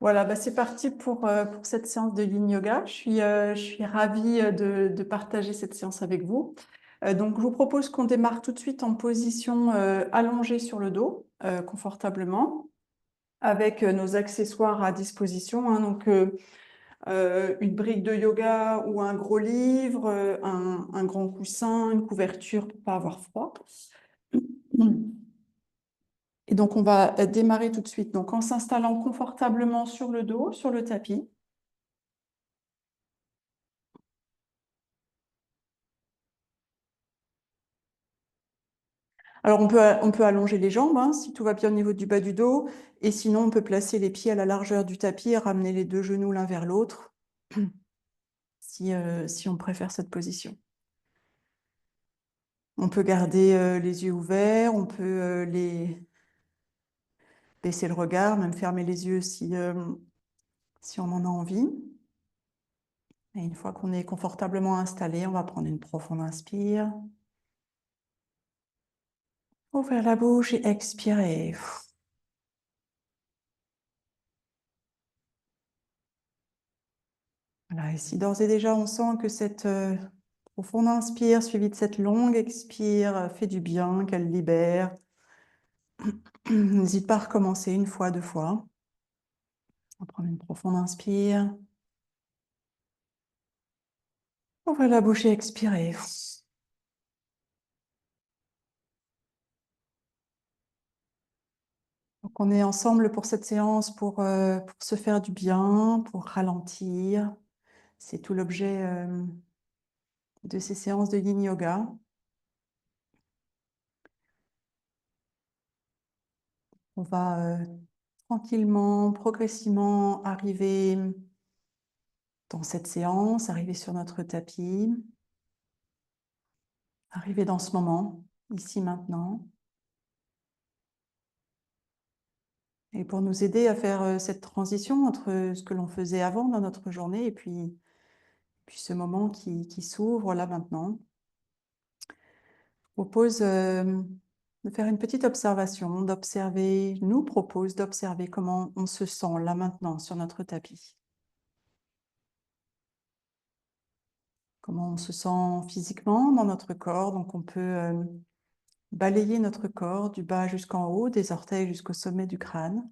Voilà, bah c'est parti pour cette séance de Yin Yoga. Je suis ravie de partager cette séance avec vous. Donc, je vous propose qu'on démarre tout de suite en position allongée sur le dos, confortablement, avec nos accessoires à disposition. Hein. Donc, une brique de yoga ou un gros livre, un grand coussin, une couverture pour pas avoir froid. Et donc, on va démarrer tout de suite. Donc, en s'installant confortablement sur le dos, sur le tapis. Alors, on peut allonger les jambes, hein, si tout va bien au niveau du bas du dos. Et sinon, on peut placer les pieds à la largeur du tapis et ramener les deux genoux l'un vers l'autre, si on préfère cette position. On peut garder les yeux ouverts, on peut baisser le regard, même fermer les yeux si on en a envie. Et une fois qu'on est confortablement installé, on va prendre une profonde inspire. Ouvrir la bouche et expirer. Voilà, et si d'ores et déjà on sent que cette profonde inspire suivie de cette longue expire fait du bien, qu'elle libère, n'hésite pas à recommencer une fois, deux fois. On va prendre une profonde inspire. Ouvrir la bouche et expirer. Donc on est ensemble pour cette séance pour se faire du bien, pour ralentir. C'est tout l'objet de ces séances de Yin Yoga. On va tranquillement, progressivement arriver dans cette séance, arriver sur notre tapis, arriver dans ce moment, ici, maintenant. Et pour nous aider à faire cette transition entre ce que l'on faisait avant dans notre journée et puis ce moment qui s'ouvre là maintenant, je propose de faire une petite observation, nous propose d'observer comment on se sent là maintenant sur notre tapis. Comment on se sent physiquement dans notre corps. Donc on peut balayer notre corps du bas jusqu'en haut, des orteils jusqu'au sommet du crâne.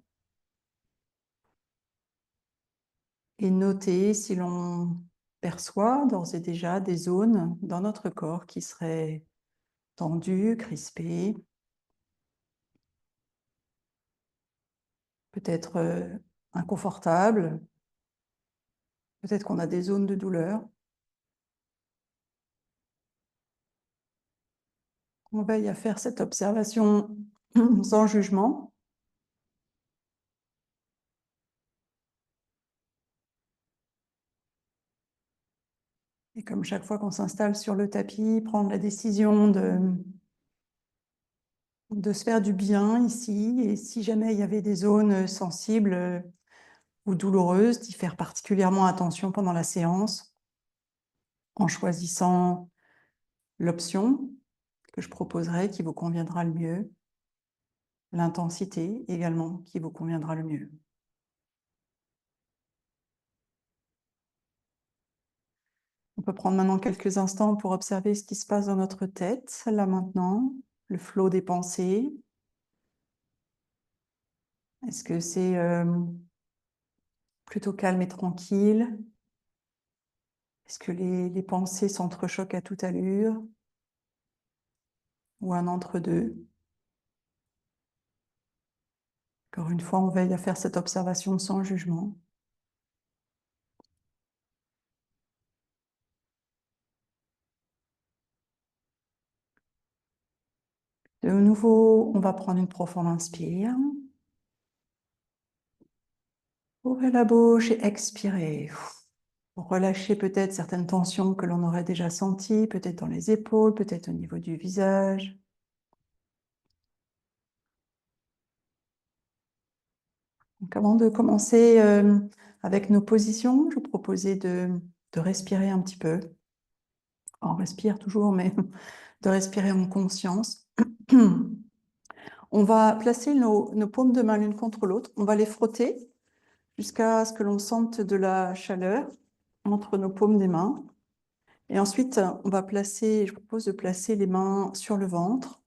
Et noter si l'on perçoit d'ores et déjà des zones dans notre corps qui seraient tendues, crispées, peut-être inconfortables, peut-être qu'on a des zones de douleur. On veille à faire cette observation sans jugement. Et comme chaque fois qu'on s'installe sur le tapis, prendre la décision de se faire du bien ici. Et si jamais il y avait des zones sensibles ou douloureuses, d'y faire particulièrement attention pendant la séance, en choisissant l'option que je proposerai qui vous conviendra le mieux, l'intensité également qui vous conviendra le mieux. On peut prendre maintenant quelques instants pour observer ce qui se passe dans notre tête, là maintenant, le flot des pensées. Est-ce que c'est plutôt calme et tranquille? Est-ce que les pensées s'entrechoquent à toute allure? Ou un entre-deux? Encore une fois, on veille à faire cette observation sans jugement. De nouveau, on va prendre une profonde inspire. Ouvrez la bouche et expirez. Pour relâcher peut-être certaines tensions que l'on aurait déjà senties, peut-être dans les épaules, peut-être au niveau du visage. Donc avant de commencer avec nos positions, je vous proposais de respirer un petit peu. On respire toujours, mais de respirer en conscience. On va placer nos paumes de main l'une contre l'autre. On va les frotter jusqu'à ce que l'on sente de la chaleur entre nos paumes des mains. Et ensuite, je propose de placer les mains sur le ventre.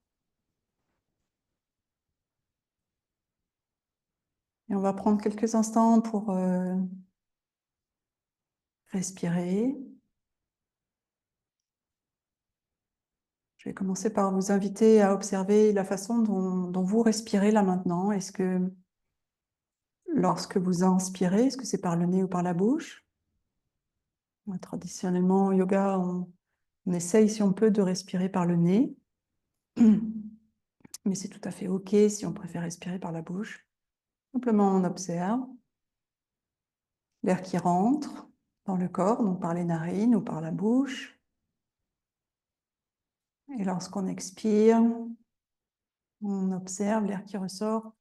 Et on va prendre quelques instants pour respirer. Je vais commencer par vous inviter à observer la façon dont vous respirez là maintenant. Est-ce que lorsque vous inspirez, est-ce que c'est par le nez ou par la bouche? Traditionnellement, au yoga, on essaye, si on peut, de respirer par le nez. Mais c'est tout à fait OK si on préfère respirer par la bouche. Simplement, on observe l'air qui rentre dans le corps, donc par les narines ou par la bouche. Et lorsqu'on expire, on observe l'air qui ressort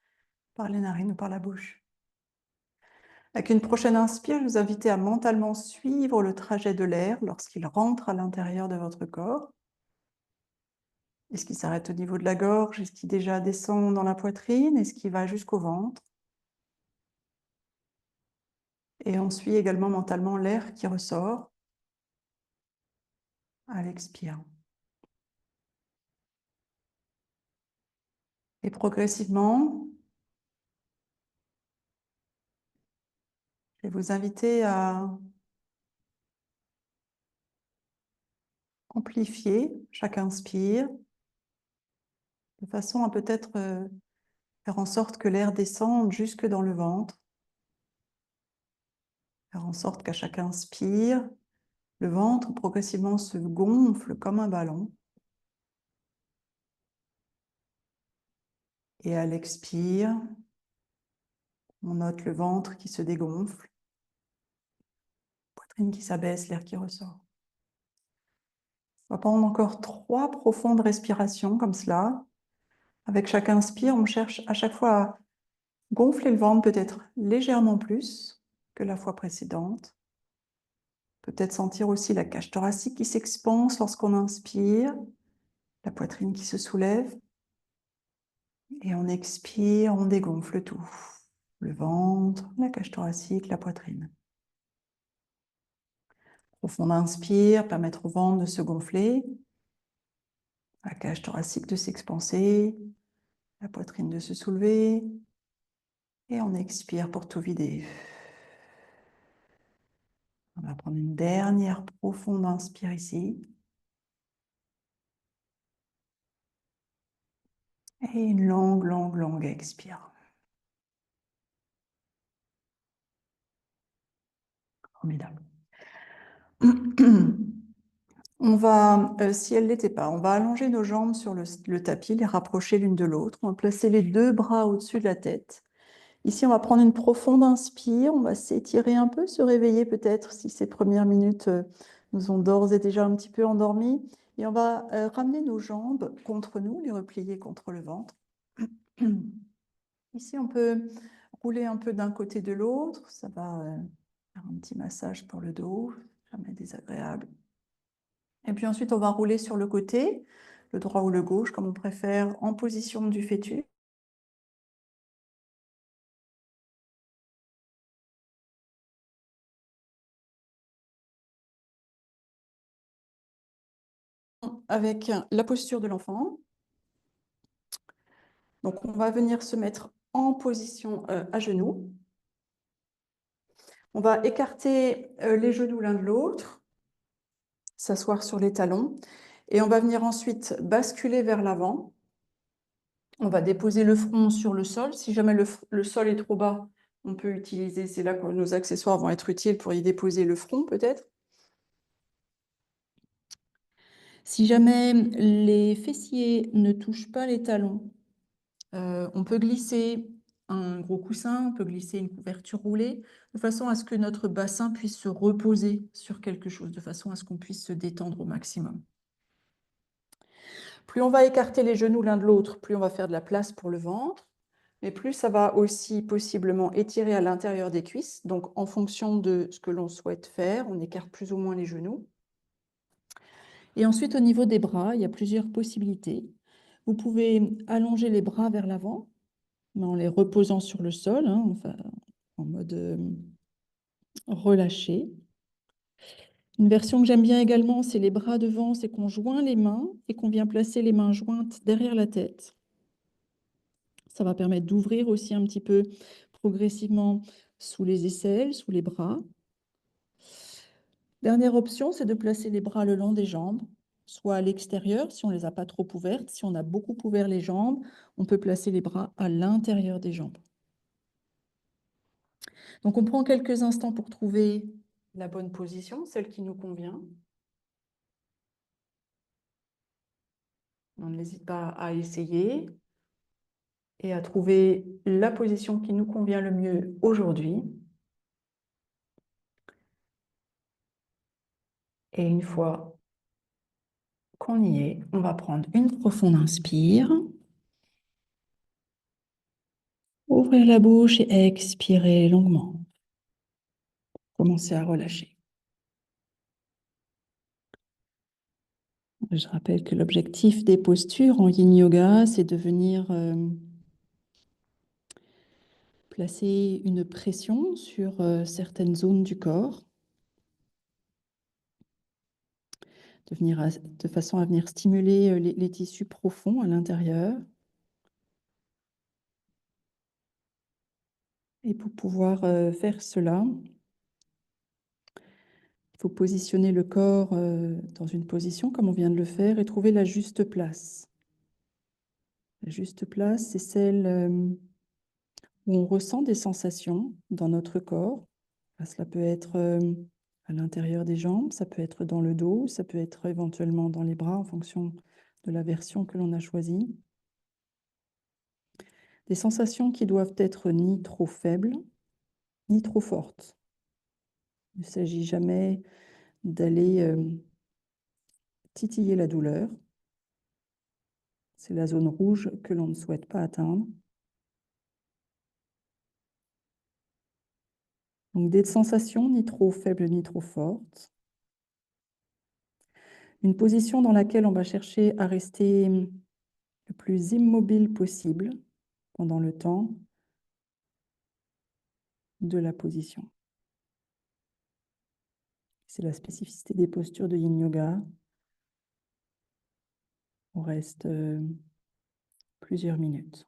par les narines ou par la bouche. Avec une prochaine inspire, je vous invite à mentalement suivre le trajet de l'air lorsqu'il rentre à l'intérieur de votre corps. Est-ce qu'il s'arrête au niveau de la gorge? Est-ce qu'il déjà descend dans la poitrine? Est-ce qu'il va jusqu'au ventre? Et on suit également mentalement l'air qui ressort à l'expire. Et progressivement, je vais vous inviter à amplifier chaque inspire, de façon à peut-être faire en sorte que l'air descende jusque dans le ventre. Faire en sorte qu'à chaque inspire, le ventre progressivement se gonfle comme un ballon. Et à l'expire, on note le ventre qui se dégonfle, poitrine qui s'abaisse, l'air qui ressort. On va prendre encore 3 profondes respirations comme cela. Avec chaque inspire, on cherche à chaque fois à gonfler le ventre peut-être légèrement plus que la fois précédente. Peut-être sentir aussi la cage thoracique qui s'expanse lorsqu'on inspire, la poitrine qui se soulève. Et on expire, on dégonfle tout. Le ventre, la cage thoracique, la poitrine. Profond inspire, permettre au ventre de se gonfler, la cage thoracique de s'expanser, la poitrine de se soulever. Et on expire pour tout vider. On va prendre une dernière profonde inspire ici. Et une longue, longue, longue expire. Formidable. On va, si elle ne l'était pas, on va allonger nos jambes sur le tapis, les rapprocher l'une de l'autre. On va placer les 2 bras au-dessus de la tête. Ici, on va prendre une profonde inspire. On va s'étirer un peu, se réveiller peut-être si ces premières minutes nous ont d'ores et déjà un petit peu endormis. Et on va ramener nos jambes contre nous, les replier contre le ventre. Ici, on peut rouler un peu d'un côté de l'autre. Ça va faire un petit massage pour le dos, jamais désagréable. Et puis ensuite, on va rouler sur le côté, le droit ou le gauche, comme on préfère, en position du fœtus. Avec la posture de l'enfant. Donc, on va venir se mettre en position à genoux. On va écarter les genoux l'un de l'autre, s'asseoir sur les talons. Et on va venir ensuite basculer vers l'avant. On va déposer le front sur le sol. Si jamais le sol est trop bas, on peut utiliser, c'est là que nos accessoires vont être utiles pour y déposer le front peut-être. Si jamais les fessiers ne touchent pas les talons, on peut glisser un gros coussin, on peut glisser une couverture roulée, de façon à ce que notre bassin puisse se reposer sur quelque chose, de façon à ce qu'on puisse se détendre au maximum. Plus on va écarter les genoux l'un de l'autre, plus on va faire de la place pour le ventre, mais plus ça va aussi possiblement étirer à l'intérieur des cuisses. Donc, en fonction de ce que l'on souhaite faire, on écarte plus ou moins les genoux. Et ensuite, au niveau des bras, il y a plusieurs possibilités. Vous pouvez allonger les bras vers l'avant, mais en les reposant sur le sol, enfin, en mode relâché. Une version que j'aime bien également, c'est les bras devant, c'est qu'on joint les mains et qu'on vient placer les mains jointes derrière la tête. Ça va permettre d'ouvrir aussi un petit peu progressivement sous les aisselles, sous les bras. Dernière option, c'est de placer les bras le long des jambes, soit à l'extérieur si on ne les a pas trop ouvertes. Si on a beaucoup ouvert les jambes, on peut placer les bras à l'intérieur des jambes. Donc on prend quelques instants pour trouver la bonne position, celle qui nous convient. On n'hésite pas à essayer et à trouver la position qui nous convient le mieux aujourd'hui. Et une fois qu'on y est, on va prendre une profonde inspire. Ouvrir la bouche et expirer longuement. Commencez à relâcher. Je rappelle que l'objectif des postures en yin yoga, c'est de venir placer une pression sur certaines zones du corps, de façon à venir stimuler les tissus profonds à l'intérieur. Et pour pouvoir faire cela, il faut positionner le corps dans une position comme on vient de le faire et trouver la juste place. La juste place, c'est celle où on ressent des sensations dans notre corps. Cela peut être à l'intérieur des jambes, ça peut être dans le dos, ça peut être éventuellement dans les bras en fonction de la version que l'on a choisie. Des sensations qui doivent être ni trop faibles, ni trop fortes. Il ne s'agit jamais d'aller titiller la douleur. C'est la zone rouge que l'on ne souhaite pas atteindre. Donc des sensations ni trop faibles ni trop fortes. Une position dans laquelle on va chercher à rester le plus immobile possible pendant le temps de la position. C'est la spécificité des postures de Yin Yoga. On reste plusieurs minutes.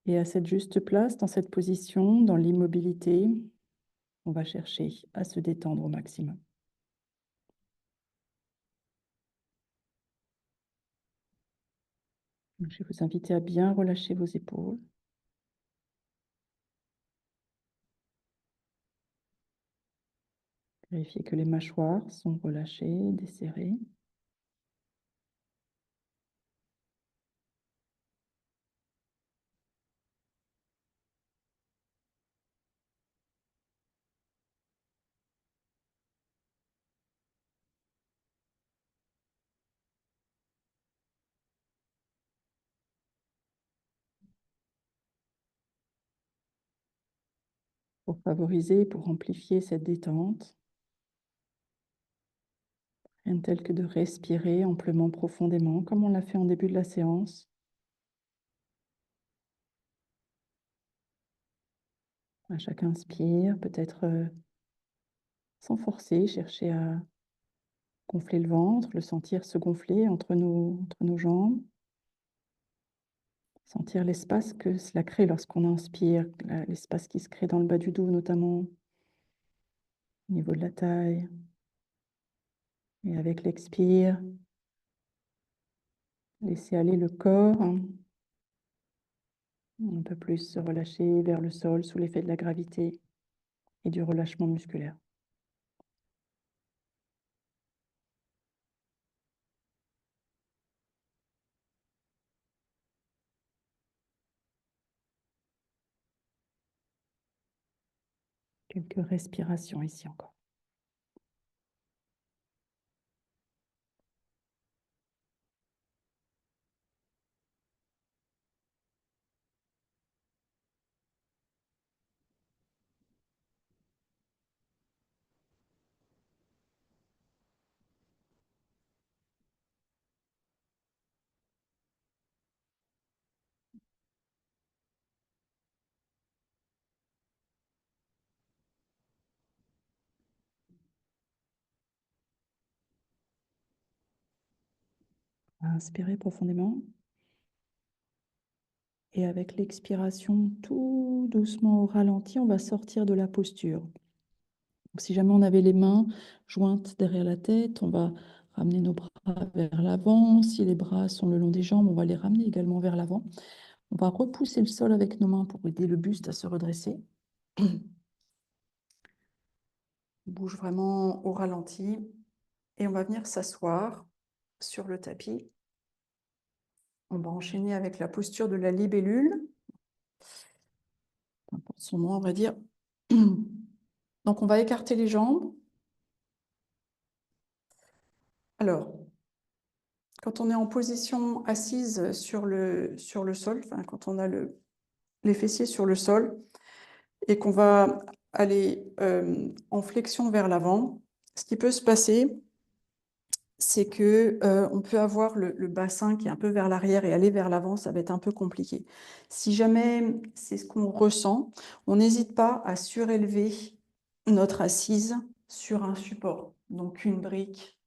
Et à cette juste place, dans cette position, dans l'immobilité, on va chercher à se détendre au maximum. Je vais vous inviter à bien relâcher vos épaules. Vérifiez que les mâchoires sont relâchées, desserrées. Pour favoriser, pour amplifier cette détente, rien de tel que de respirer amplement, profondément, comme on l'a fait en début de la séance. À chaque inspire, peut-être sans forcer, chercher à gonfler le ventre, le sentir se gonfler entre nos jambes. Sentir l'espace que cela crée lorsqu'on inspire, l'espace qui se crée dans le bas du dos notamment, au niveau de la taille. Et avec l'expire, laisser aller le corps un peu plus se relâcher vers le sol sous l'effet de la gravité et du relâchement musculaire. Quelques respirations ici encore. Inspirez profondément. Et avec l'expiration, tout doucement au ralenti, on va sortir de la posture. Donc, si jamais on avait les mains jointes derrière la tête, on va ramener nos bras vers l'avant. Si les bras sont le long des jambes, on va les ramener également vers l'avant. On va repousser le sol avec nos mains pour aider le buste à se redresser. On bouge vraiment au ralenti. Et on va venir s'asseoir sur le tapis. On va enchaîner avec la posture de la libellule. Peu importe son nom, on va dire. Donc, on va écarter les jambes. Alors, quand on est en position assise sur le sol, enfin, quand on a les fessiers sur le sol et qu'on va aller en flexion vers l'avant, ce qui peut se passer, c'est que on peut avoir le bassin qui est un peu vers l'arrière et aller vers l'avant, ça va être un peu compliqué. Si jamais c'est ce qu'on ressent, on n'hésite pas à surélever notre assise sur un support, donc une brique,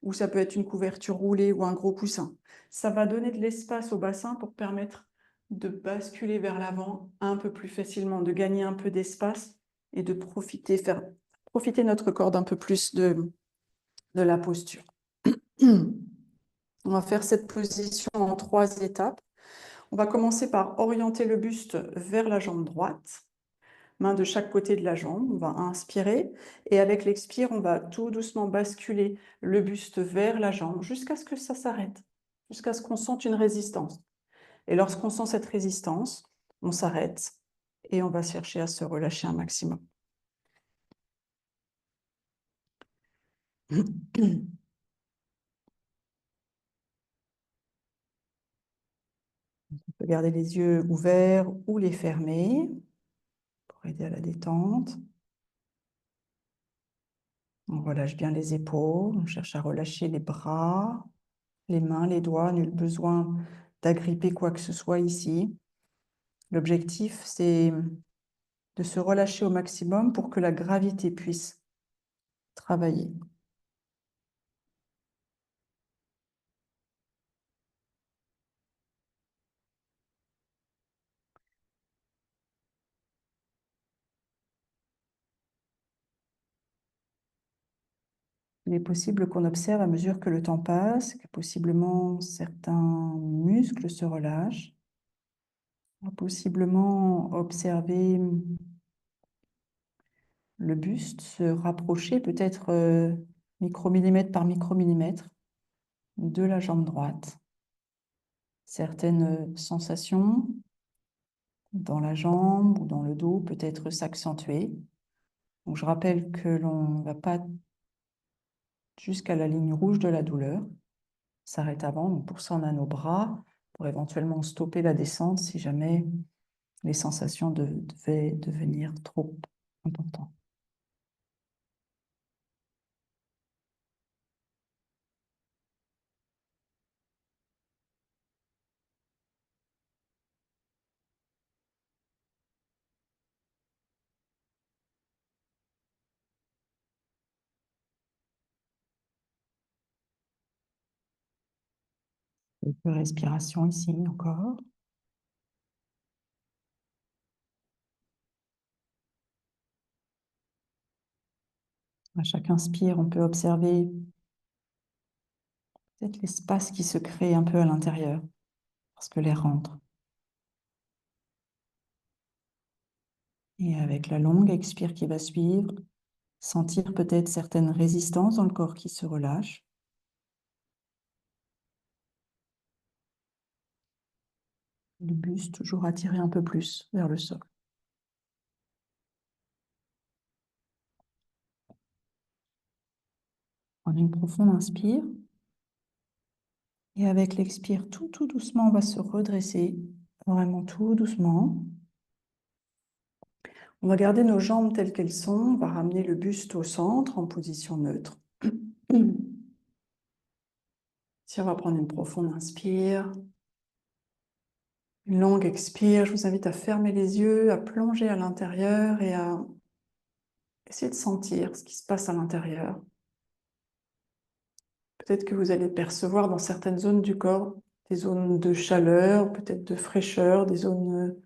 ou ça peut être une couverture roulée ou un gros coussin. Ça va donner de l'espace au bassin pour permettre de basculer vers l'avant un peu plus facilement, de gagner un peu d'espace et de faire profiter notre corps d'un peu plus de la posture. On va faire cette position en 3 étapes. On va commencer par orienter le buste vers la jambe droite, main de chaque côté de la jambe. On va inspirer et avec l'expire, on va tout doucement basculer le buste vers la jambe jusqu'à ce que ça s'arrête, jusqu'à ce qu'on sente une résistance. Et lorsqu'on sent cette résistance, on s'arrête et on va chercher à se relâcher un maximum. On peut garder les yeux ouverts ou les fermer pour aider à la détente. On relâche bien les épaules, on cherche à relâcher les bras, les mains, les doigts, nul besoin d'agripper quoi que ce soit ici. L'objectif, c'est de se relâcher au maximum pour que la gravité puisse travailler. Il est possible qu'on observe à mesure que le temps passe, que possiblement certains muscles se relâchent. On va possiblement observer le buste se rapprocher peut-être micromillimètre par micromillimètre de la jambe droite. Certaines sensations dans la jambe ou dans le dos peut-être s'accentuer. Donc, je rappelle que l'on ne va pas jusqu'à la ligne rouge de la douleur, s'arrête avant. Donc, pour ça, on a nos bras pour éventuellement stopper la descente si jamais les sensations devaient devenir trop importantes. Quelques respirations ici encore. À chaque inspire, on peut observer peut-être l'espace qui se crée un peu à l'intérieur parce que l'air rentre. Et avec la longue expire qui va suivre, sentir peut-être certaines résistances dans le corps qui se relâche. Le buste toujours attiré un peu plus vers le sol. On a une profonde inspire. Et avec l'expire, tout doucement, on va se redresser. Vraiment tout doucement. On va garder nos jambes telles qu'elles sont. On va ramener le buste au centre en position neutre. Si on va prendre une profonde inspire. Une longue expire. Je vous invite à fermer les yeux, à plonger à l'intérieur et à essayer de sentir ce qui se passe à l'intérieur. peut-être que vous allez percevoir dans certaines zones du corps des zones de chaleur, peut-être de fraîcheur, des zones,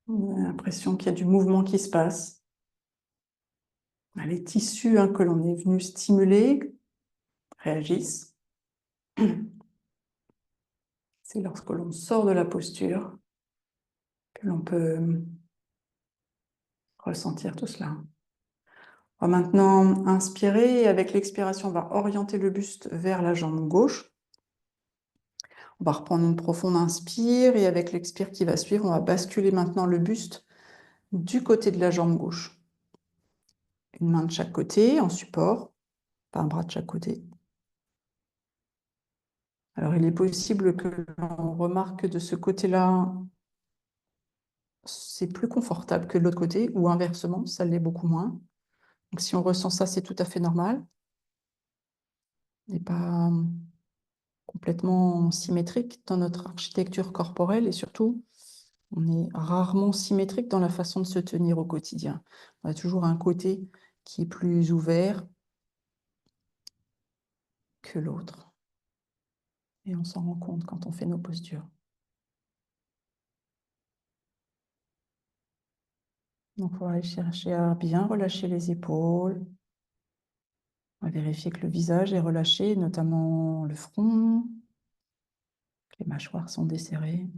on a l'impression qu'il y a du mouvement qui se passe. Les tissus que l'on est venu stimuler réagissent. C'est lorsque l'on sort de la posture que l'on peut ressentir tout cela. On va maintenant inspirer et avec l'expiration, on va orienter le buste vers la jambe gauche. On va reprendre une profonde inspire et avec l'expire qui va suivre, on va basculer maintenant le buste du côté de la jambe gauche. Une main de chaque côté en support, pas un bras de chaque côté. Alors il est possible que l'on remarque que de ce côté-là, c'est plus confortable que de l'autre côté ou inversement, ça l'est beaucoup moins. Donc si on ressent ça, c'est tout à fait normal. On n'est pas complètement symétrique dans notre architecture corporelle et surtout, on est rarement symétrique dans la façon de se tenir au quotidien. On a toujours un côté qui est plus ouvert que l'autre. Et on s'en rend compte quand on fait nos postures. Donc, on va aller chercher à bien relâcher les épaules. On va vérifier que le visage est relâché, notamment le front, que les mâchoires sont desserrées.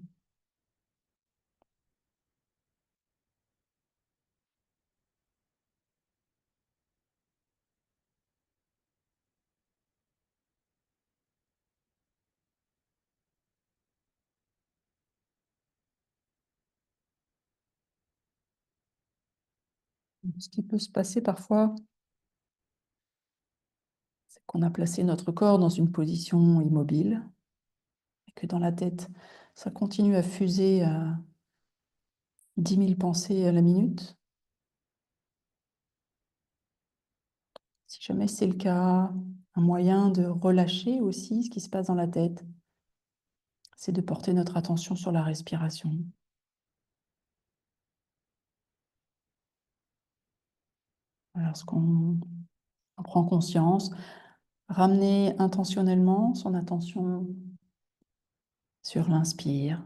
Ce qui peut se passer parfois, c'est qu'on a placé notre corps dans une position immobile et que dans la tête, ça continue à fuser à 10 000 pensées à la minute. Si jamais c'est le cas, un moyen de relâcher aussi ce qui se passe dans la tête, c'est de porter notre attention sur la respiration. Lorsqu'on prend conscience, ramener intentionnellement son attention sur l'inspire.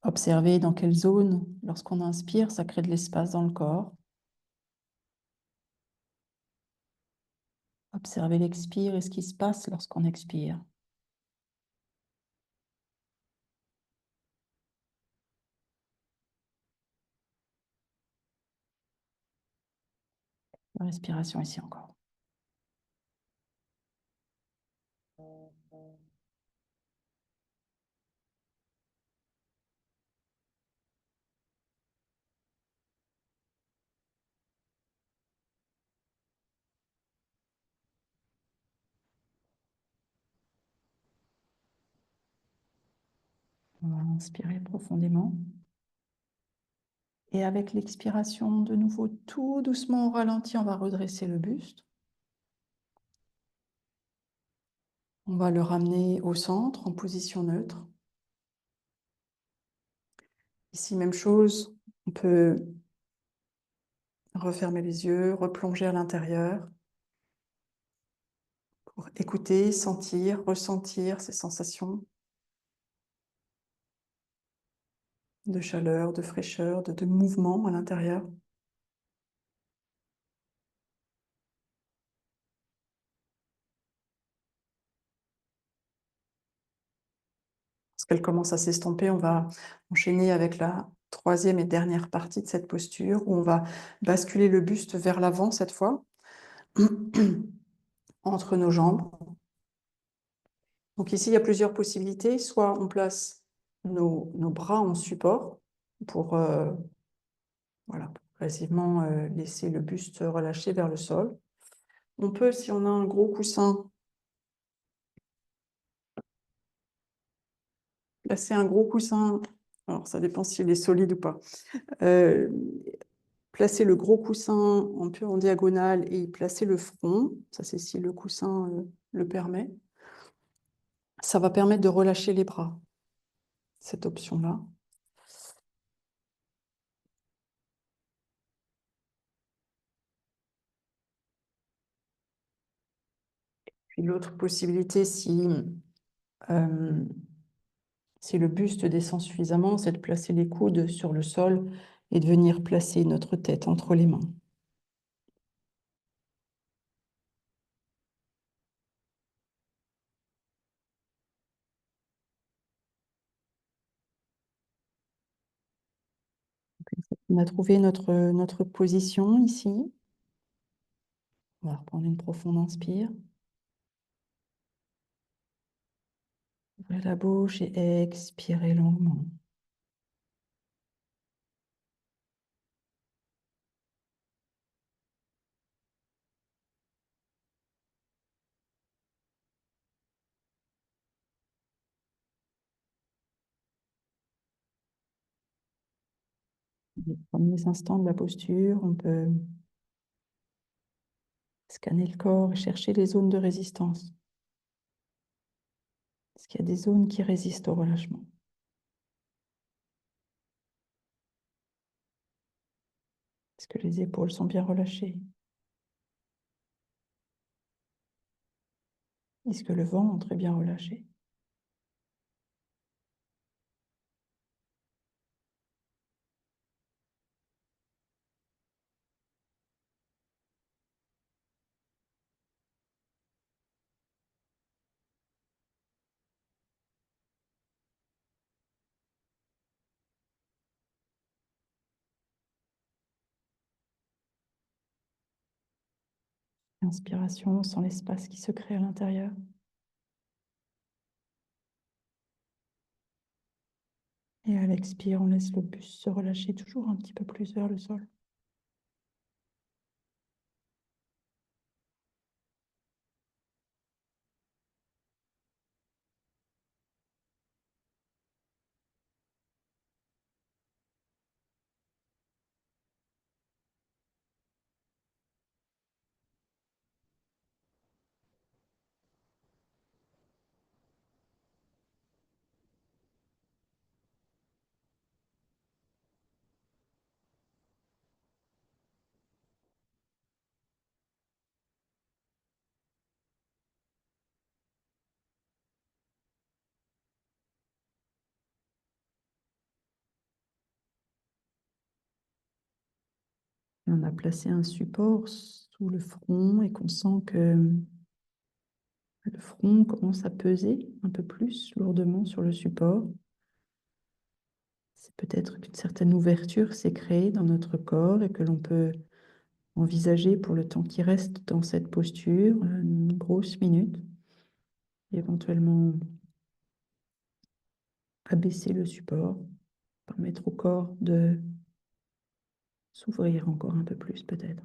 Observer dans quelle zone, lorsqu'on inspire, ça crée de l'espace dans le corps. Observer l'expire et ce qui se passe lorsqu'on expire. La respiration ici encore. On va inspirer profondément. Et avec l'expiration, de nouveau, tout doucement au ralenti, on va redresser le buste. On va le ramener au centre, en position neutre. Ici, même chose, on peut refermer les yeux, replonger à l'intérieur pour écouter, sentir, ressentir ces sensations de chaleur, de fraîcheur, de mouvement à l'intérieur. Lorsqu'elle commence à s'estomper, on va enchaîner avec la troisième et dernière partie de cette posture où on va basculer le buste vers l'avant cette fois, entre nos jambes. Donc ici, il y a plusieurs possibilités. Soit on place nos bras en support pour voilà, progressivement laisser le buste relâcher vers le sol. On peut, si on a un gros coussin, placer un gros coussin, alors ça dépend s'il est solide ou pas, placer le gros coussin un peu en diagonale et y placer le front, ça c'est si le coussin le permet. Ça va permettre de relâcher les bras, cette option-là. Puis l'autre possibilité, euh, si le buste descend suffisamment, c'est de placer les coudes sur le sol et de venir placer notre tête entre les mains. On a trouvé notre position ici. On va reprendre une profonde inspire. Ouvrez la bouche et expirez longuement. Les premiers instants de la posture, on peut scanner le corps et chercher les zones de résistance. Est-ce qu'il y a des zones qui résistent au relâchement? Est-ce que les épaules sont bien relâchées? Est-ce que le ventre est bien relâché? Inspiration, on sent l'espace qui se crée à l'intérieur. Et à l'expire, on laisse le buste se relâcher toujours un petit peu plus vers le sol. On a placé un support sous le front et qu'on sent que le front commence à peser un peu plus lourdement sur le support. C'est peut-être qu'une certaine ouverture s'est créée dans notre corps et que l'on peut envisager pour le temps qui reste dans cette posture, une grosse minute, éventuellement abaisser le support, permettre au corps de s'ouvrir encore un peu plus peut-être.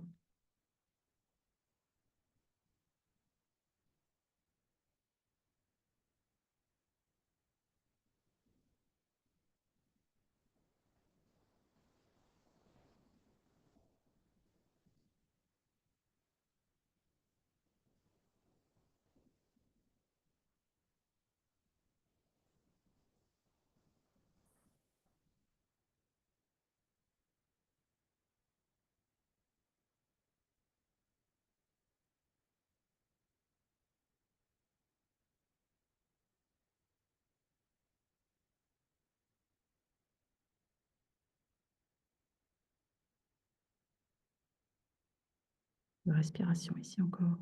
La respiration ici encore.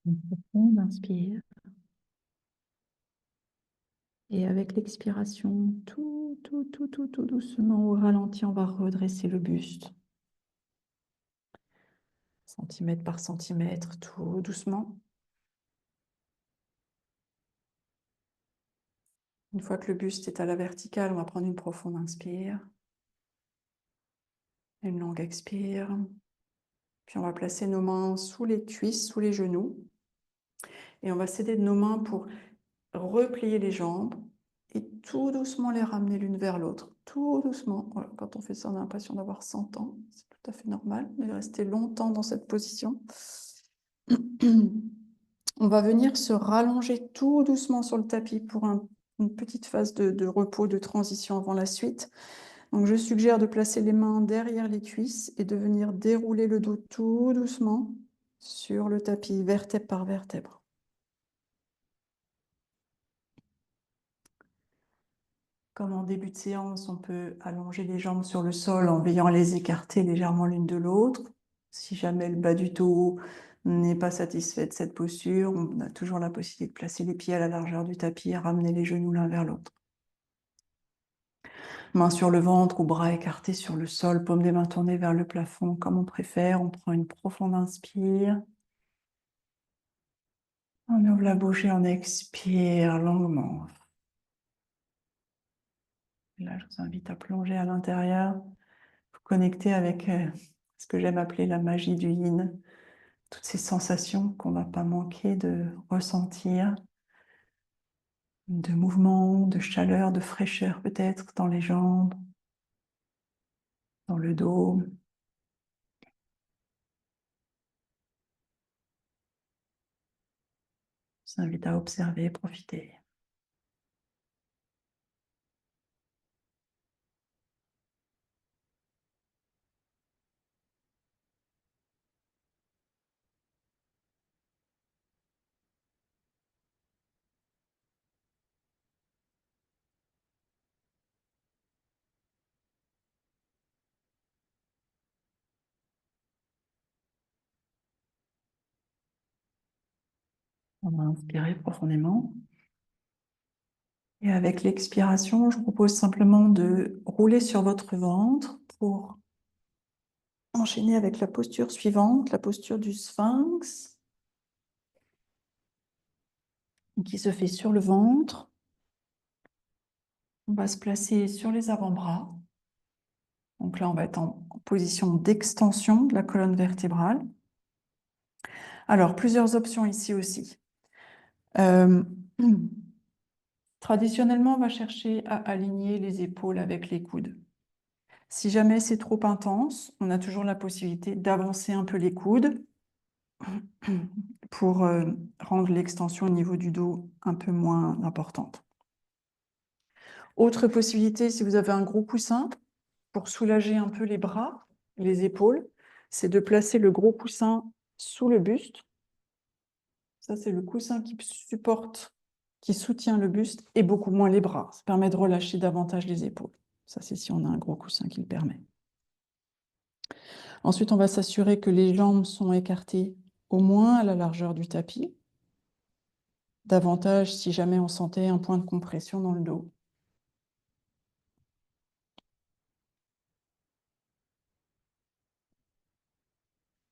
Une profonde inspire. Et avec l'expiration, tout doucement au ralenti, on va redresser le buste. Centimètre par centimètre, tout doucement. Une fois que le buste est à la verticale, on va prendre une profonde inspire. Une longue expire. Puis on va placer nos mains sous les cuisses, sous les genoux. Et on va s'aider de nos mains pour replier les jambes et tout doucement les ramener l'une vers l'autre. tout doucement. Voilà, quand on fait ça, on a l'impression d'avoir 100 ans. C'est tout à fait normal, mais rester longtemps dans cette position. On va venir se rallonger tout doucement sur le tapis pour une petite phase de repos, de transition avant la suite. Donc, je suggère de placer les mains derrière les cuisses et de venir dérouler le dos tout doucement sur le tapis, vertèbre par vertèbre. Comme en début de séance, on peut allonger les jambes sur le sol en veillant à les écarter légèrement l'une de l'autre. Si jamais le bas du dos n'est pas satisfait de cette posture, on a toujours la possibilité de placer les pieds à la largeur du tapis et ramener les genoux l'un vers l'autre. Mains sur le ventre ou bras écartés sur le sol, paume des mains tournées vers le plafond, comme on préfère. On prend une profonde inspire. On ouvre la bouche et on expire longuement. Là, je vous invite à plonger à l'intérieur, vous connecter avec ce que j'aime appeler la magie du yin, toutes ces sensations qu'on ne va pas manquer de ressentir, de mouvement, de chaleur, de fraîcheur peut-être dans les jambes, dans le dos. Je vous invite à observer, profiter. On va inspirer profondément. Et avec l'expiration, je vous propose simplement de rouler sur votre ventre pour enchaîner avec la posture suivante, la posture du sphinx, qui se fait sur le ventre. On va se placer sur les avant-bras. Donc là, on va être en position d'extension de la colonne vertébrale. Alors, plusieurs options ici aussi. Traditionnellement, on va chercher à aligner les épaules avec les coudes. Si jamais c'est trop intense, on a toujours la possibilité d'avancer un peu les coudes pour rendre l'extension au niveau du dos un peu moins importante. Autre possibilité, si vous avez un gros coussin, pour soulager un peu les bras, les épaules, c'est de placer le gros coussin sous le buste. Ça, c'est le coussin qui supporte, qui soutient le buste et beaucoup moins les bras. Ça permet de relâcher davantage les épaules. Ça, c'est si on a un gros coussin qui le permet. Ensuite, on va s'assurer que les jambes sont écartées au moins à la largeur du tapis. Davantage si jamais on sentait un point de compression dans le dos.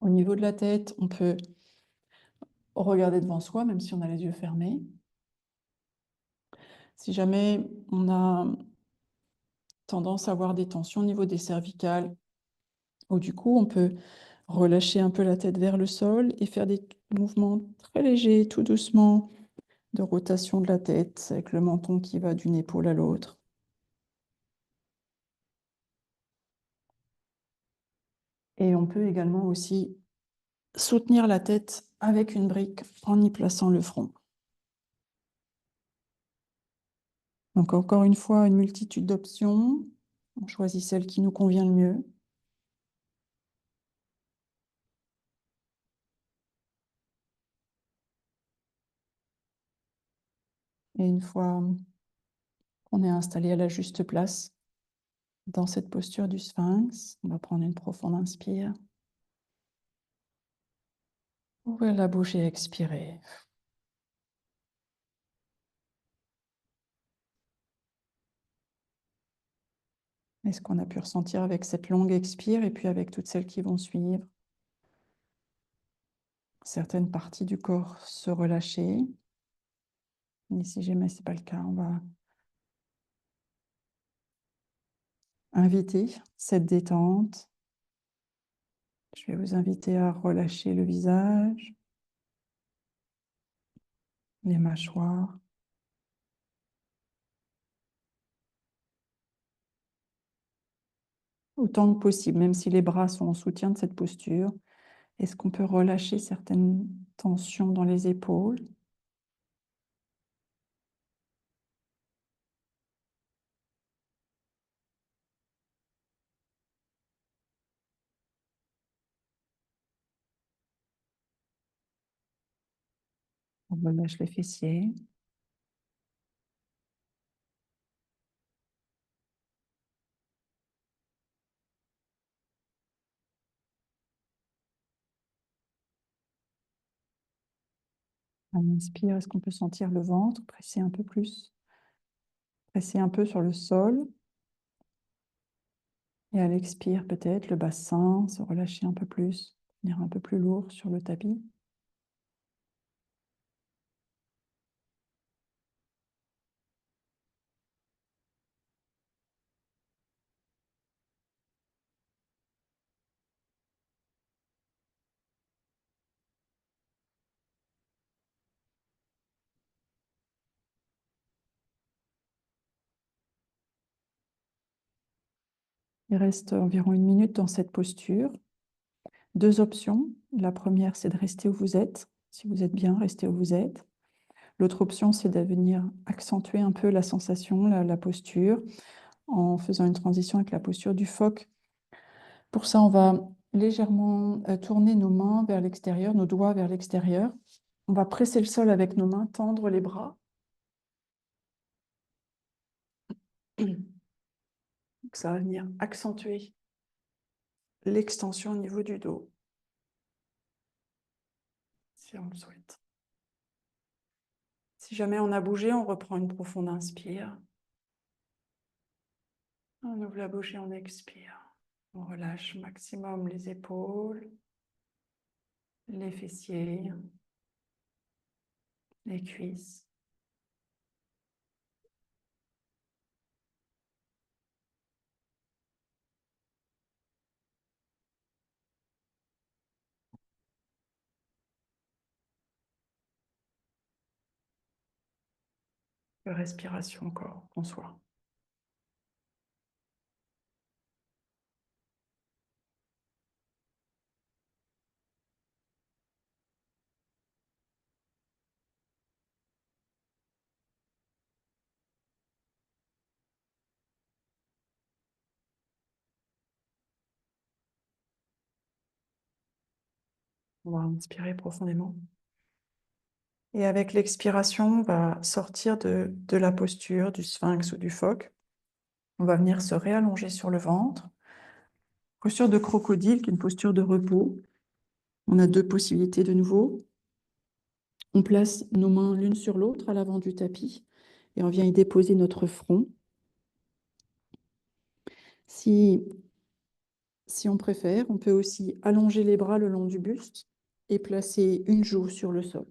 Au niveau de la tête, on peut regarder devant soi, même si on a les yeux fermés. Si jamais on a tendance à avoir des tensions au niveau des cervicales ou du cou, on peut relâcher un peu la tête vers le sol et faire des mouvements très légers, tout doucement, de rotation de la tête avec le menton qui va d'une épaule à l'autre. Et on peut également aussi soutenir la tête avec une brique en y plaçant le front. Donc encore une fois, une multitude d'options. On choisit celle qui nous convient le mieux. Et une fois qu'on est installé à la juste place, dans cette posture du sphinx, on va prendre une profonde inspire. Ouvrir la bouche et expirer. Et ce qu'on a pu ressentir avec cette longue expire et puis avec toutes celles qui vont suivre. Certaines parties du corps se relâcher. Et si jamais ce n'est pas le cas, on va inviter cette détente. Je vais vous inviter à relâcher le visage, les mâchoires. autant que possible, même si les bras sont en soutien de cette posture. Est-ce qu'on peut relâcher certaines tensions dans les épaules? On relâche les fessiers. On inspire, est-ce qu'on peut sentir le ventre presser un peu plus? Presser un peu sur le sol. Et à l'expire, peut-être le bassin, se relâcher un peu plus, venir un peu plus lourd sur le tapis. Il reste environ 1 minute dans cette posture. Deux options. La première, c'est de rester où vous êtes. Si vous êtes bien, restez où vous êtes. L'autre option, c'est de venir accentuer un peu la sensation, la posture, en faisant une transition avec la posture du phoque. Pour ça, on va légèrement tourner nos mains vers l'extérieur, nos doigts vers l'extérieur. On va presser le sol avec nos mains, tendre les bras. Donc ça va venir accentuer l'extension au niveau du dos, si on le souhaite. Si jamais on a bougé, on reprend une profonde inspire. On ouvre la bouche et on expire. On relâche au maximum les épaules, les fessiers, les cuisses. Respiration encore, qu'on soit. On va inspirer profondément. Et avec l'expiration, on va sortir de la posture du sphinx ou du phoque. On va venir se réallonger sur le ventre. Posture de crocodile, qui est une posture de repos. On a deux possibilités de nouveau. On place nos mains l'une sur l'autre à l'avant du tapis et on vient y déposer notre front. Si on préfère, on peut aussi allonger les bras le long du buste et placer une joue sur le sol.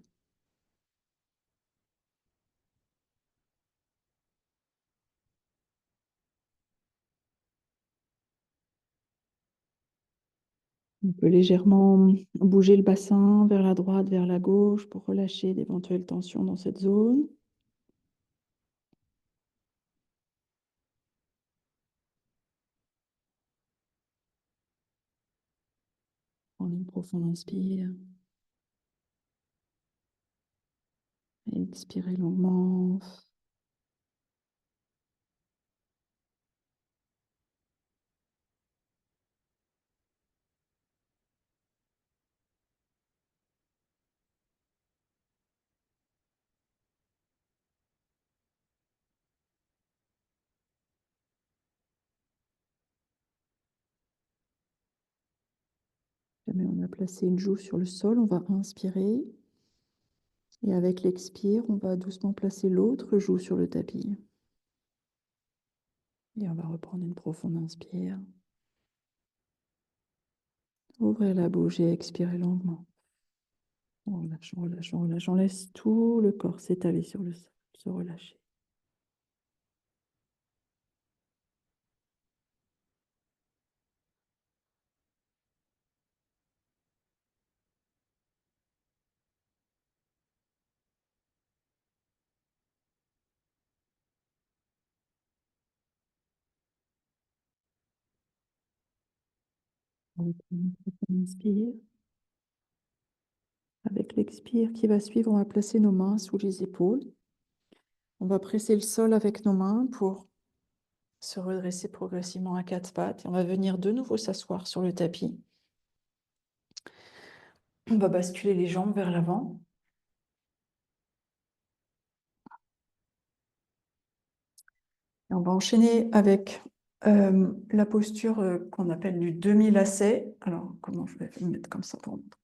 On peut légèrement bouger le bassin vers la droite, vers la gauche pour relâcher d'éventuelles tensions dans cette zone. Prendre une profonde inspire. Et expirer longuement. Jamais on a placé une joue sur le sol, on va inspirer. Et avec l'expire, on va doucement placer l'autre joue sur le tapis. Et on va reprendre une profonde inspire. Ouvrez la bouche et expirez longuement. On relâche, on relâche, on relâche. On laisse tout le corps s'étaler sur le sol, se relâcher. On inspire. Avec l'expire qui va suivre, on va placer nos mains sous les épaules. On va presser le sol avec nos mains pour se redresser progressivement à quatre pattes. Et on va venir de nouveau s'asseoir sur le tapis. On va basculer les jambes vers l'avant. Et on va enchaîner avec la posture qu'on appelle du demi-lacet. Alors, comment je vais me mettre comme ça pour montrer.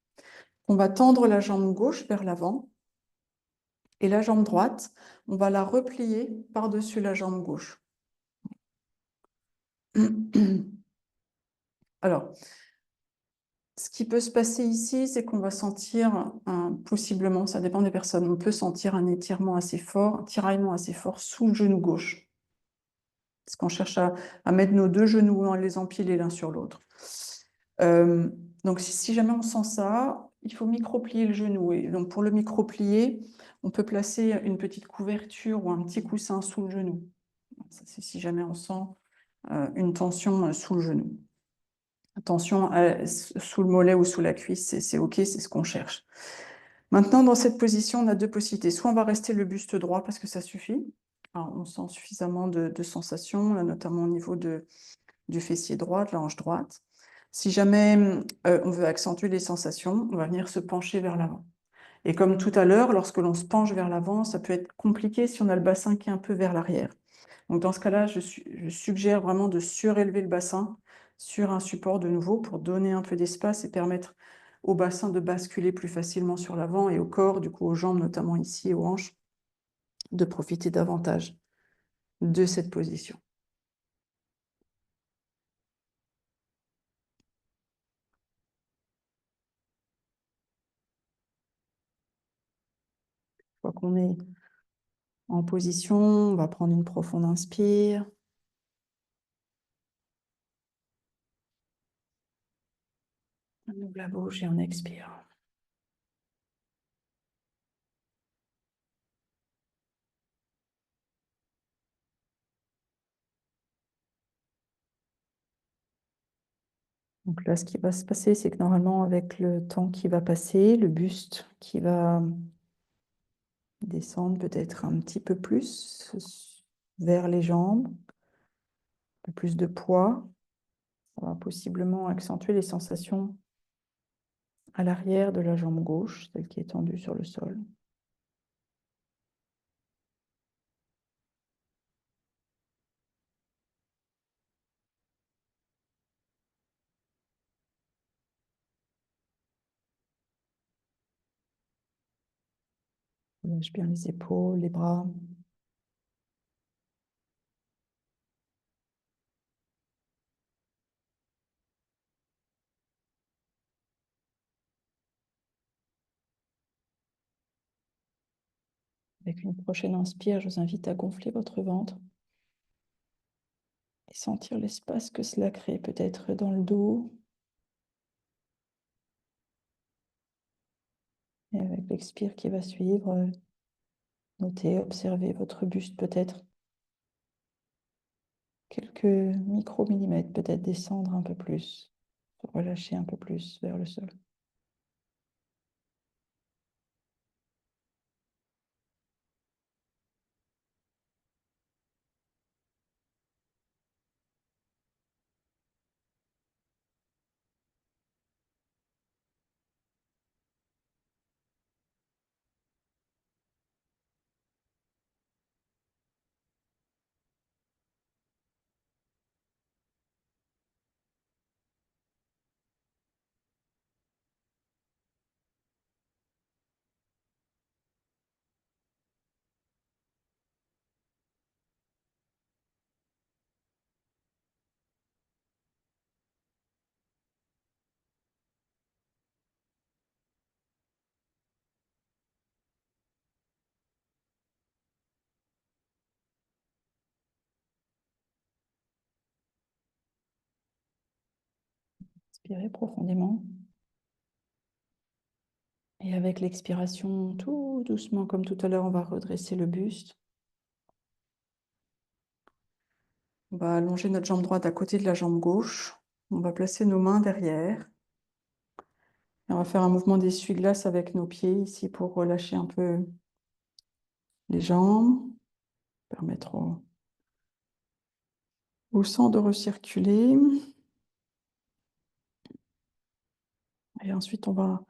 On va tendre la jambe gauche vers l'avant. Et la jambe droite, on va la replier par-dessus la jambe gauche. Alors, ce qui peut se passer ici, c'est qu'on va sentir, possiblement, ça dépend des personnes, on peut sentir un étirement assez fort, un tiraillement assez fort sous le genou gauche. Parce qu'on cherche à mettre nos deux genoux, les empiler l'un sur l'autre. Donc, si jamais on sent ça, il faut micro-plier le genou. Et donc, pour le micro-plier, on peut placer une petite couverture ou un petit coussin sous le genou. Ça, c'est si jamais on sent une tension sous le genou. Attention, sous le mollet ou sous la cuisse, c'est OK, c'est ce qu'on cherche. Maintenant, dans cette position, on a deux possibilités. Soit on va rester le buste droit parce que ça suffit. Alors, on sent suffisamment de sensations, là, notamment au niveau du fessier droit, de la hanche droite. Si jamais on veut accentuer les sensations, on va venir se pencher vers l'avant. Et comme tout à l'heure, lorsque l'on se penche vers l'avant, ça peut être compliqué si on a le bassin qui est un peu vers l'arrière. Donc dans ce cas-là, je suggère vraiment de surélever le bassin sur un support de nouveau pour donner un peu d'espace et permettre au bassin de basculer plus facilement sur l'avant et au corps, du coup aux jambes, notamment ici, aux hanches, de profiter davantage de cette position. Une fois qu'on est en position, on va prendre une profonde inspire. On ouvre la bouche et on expire. Donc là, ce qui va se passer, c'est que normalement, avec le temps qui va passer, le buste qui va descendre peut-être un petit peu plus vers les jambes, un peu plus de poids. Ça va possiblement accentuer les sensations à l'arrière de la jambe gauche, celle qui est tendue sur le sol. Lâche bien les épaules, les bras. Avec une prochaine inspire, je vous invite à gonfler votre ventre et sentir l'espace que cela crée, peut-être dans le dos. Et avec l'expire qui va suivre, notez, observez votre buste peut-être quelques micro-millimètres, peut-être descendre un peu plus, relâcher un peu plus vers le sol. Inspirez profondément. Et avec l'expiration, tout doucement, comme tout à l'heure, on va redresser le buste. On va allonger notre jambe droite à côté de la jambe gauche. On va placer nos mains derrière. Et on va faire un mouvement d'essuie-glace avec nos pieds ici pour relâcher un peu les jambes, permettre au sang de recirculer. Et ensuite, on va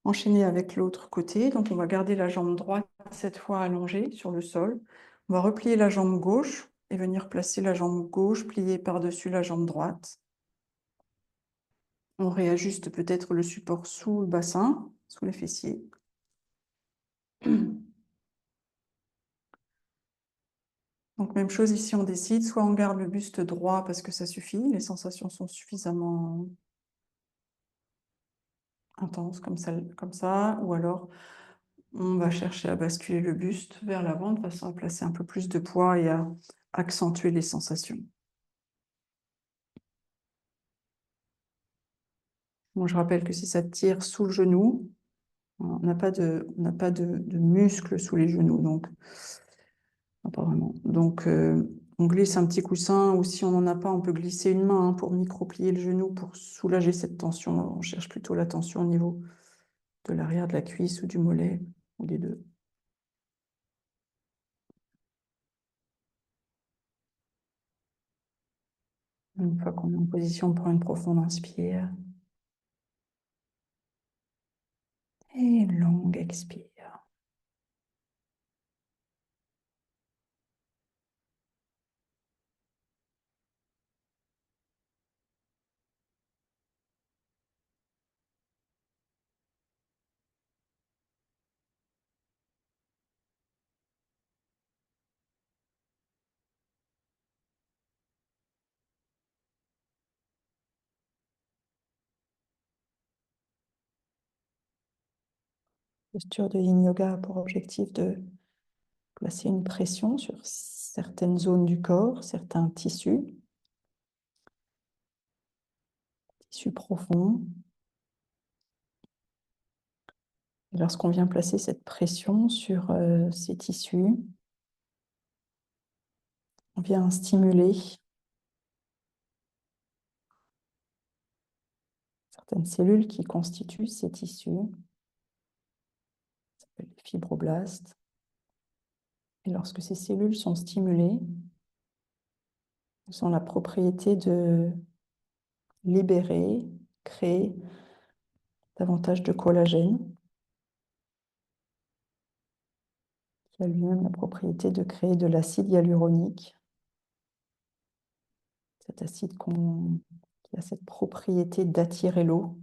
enchaîner avec l'autre côté. Donc, on va garder la jambe droite, cette fois allongée sur le sol. On va replier la jambe gauche et venir placer la jambe gauche pliée par-dessus la jambe droite. On réajuste peut-être le support sous le bassin, sous les fessiers. Donc, même chose ici, on décide, soit on garde le buste droit parce que ça suffit, les sensations sont suffisamment intenses comme ça, ou alors on va chercher à basculer le buste vers l'avant de façon à placer un peu plus de poids et à accentuer les sensations. Bon, je rappelle que si ça tire sous le genou, on n'a pas de muscles sous les genoux, donc pas vraiment. Donc, on glisse un petit coussin, ou si on n'en a pas, on peut glisser une main pour micro-plier le genou pour soulager cette tension. On cherche plutôt la tension au niveau de l'arrière de la cuisse ou du mollet, ou des deux. Une fois qu'on est en position, on prend une profonde inspire. Et une longue expire. Posture de Yin Yoga a pour objectif de placer une pression sur certaines zones du corps, certains tissus profonds. Et lorsqu'on vient placer cette pression sur ces tissus, on vient stimuler certaines cellules qui constituent ces tissus. Ça s'appelle les fibroblastes. Et lorsque ces cellules sont stimulées, elles ont la propriété de libérer, créer davantage de collagène, qui a lui-même la propriété de créer de l'acide hyaluronique. Cet acide qui a cette propriété d'attirer l'eau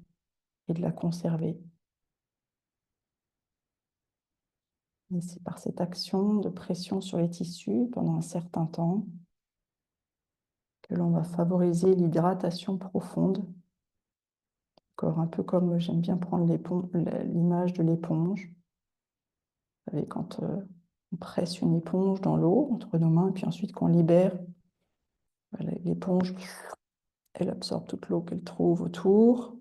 et de la conserver. Et c'est par cette action de pression sur les tissus pendant un certain temps que l'on va favoriser l'hydratation profonde. Encore un peu comme j'aime bien prendre l'image de l'éponge. Vous savez, quand on presse une éponge dans l'eau entre nos mains, et puis ensuite qu'on libère, l'éponge, elle absorbe toute l'eau qu'elle trouve autour.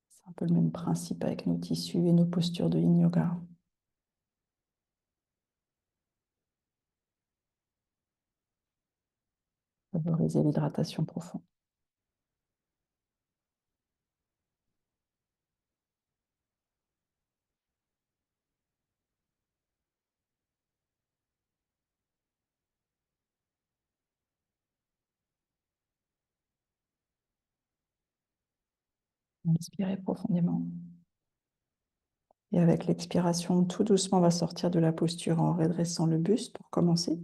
C'est un peu le même principe avec nos tissus et nos postures de Yin Yoga. Favoriser l'hydratation profonde. Inspirez profondément. Et avec l'expiration, tout doucement, on va sortir de la posture en redressant le buste pour commencer.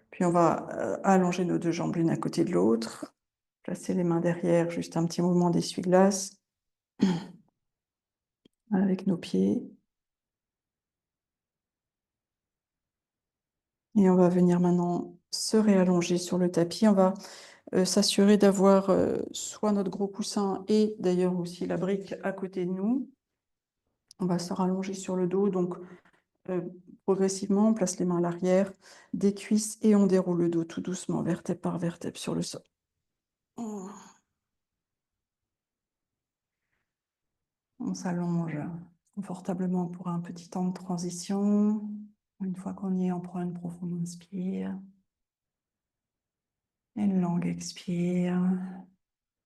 Puis on va allonger nos deux jambes l'une à côté de l'autre. Placer les mains derrière, juste un petit mouvement d'essuie-glace avec nos pieds. Et on va venir maintenant se réallonger sur le tapis. On va s'assurer d'avoir soit notre gros coussin et d'ailleurs aussi la brique à côté de nous. On va se rallonger sur le dos, donc progressivement, on place les mains à l'arrière des cuisses et on déroule le dos tout doucement, vertèbre par vertèbre sur le sol. On s'allonge confortablement pour un petit temps de transition. Une fois qu'on y est, on prend une profonde inspire. Une longue expire.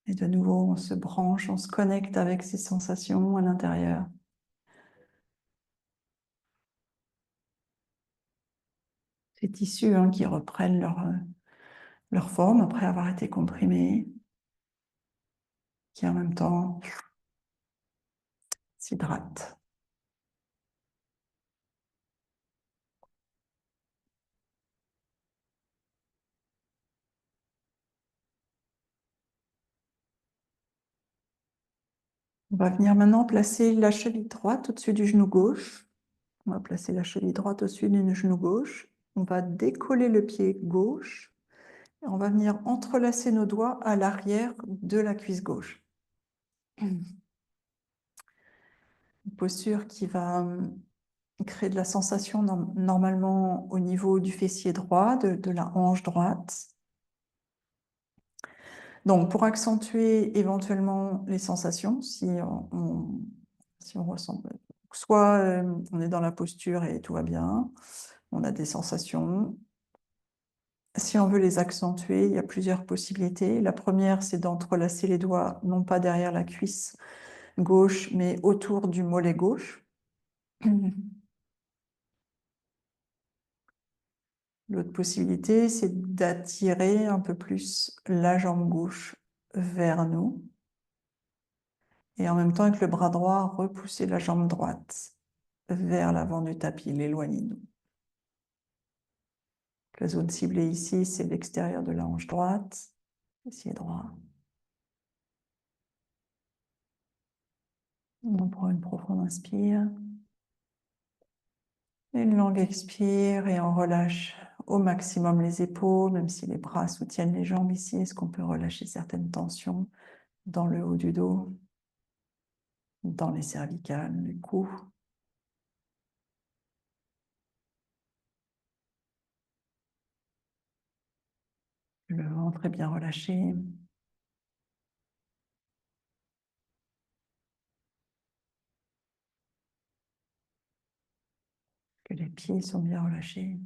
Et de nouveau, on se branche, on se connecte avec ces sensations à l'intérieur. Ces tissus qui reprennent leur forme après avoir été comprimés, qui en même temps s'hydratent. On va venir maintenant placer la cheville droite au-dessus du genou gauche. On va placer la cheville droite au-dessus du genou gauche. On va décoller le pied gauche. Et on va venir entrelacer nos doigts à l'arrière de la cuisse gauche. Une posture qui va créer de la sensation normalement au niveau du fessier droit, de la hanche droite. Donc, pour accentuer éventuellement les sensations, si on ressent, soit on est dans la posture et tout va bien, on a des sensations. Si on veut les accentuer, il y a plusieurs possibilités. La première, c'est d'entrelacer les doigts, non pas derrière la cuisse gauche, mais autour du mollet gauche. L'autre possibilité, c'est d'attirer un peu plus la jambe gauche vers nous. Et en même temps, avec le bras droit, repousser la jambe droite vers l'avant du tapis, l'éloigner de nous. La zone ciblée ici, c'est l'extérieur de la hanche droite, pied droit. On prend une profonde inspire. Une longue expire et on relâche au maximum les épaules, même si les bras soutiennent les jambes ici. Est-ce qu'on peut relâcher certaines tensions dans le haut du dos, dans les cervicales, le cou? Le ventre est bien relâché. Que les pieds sont bien relâchés.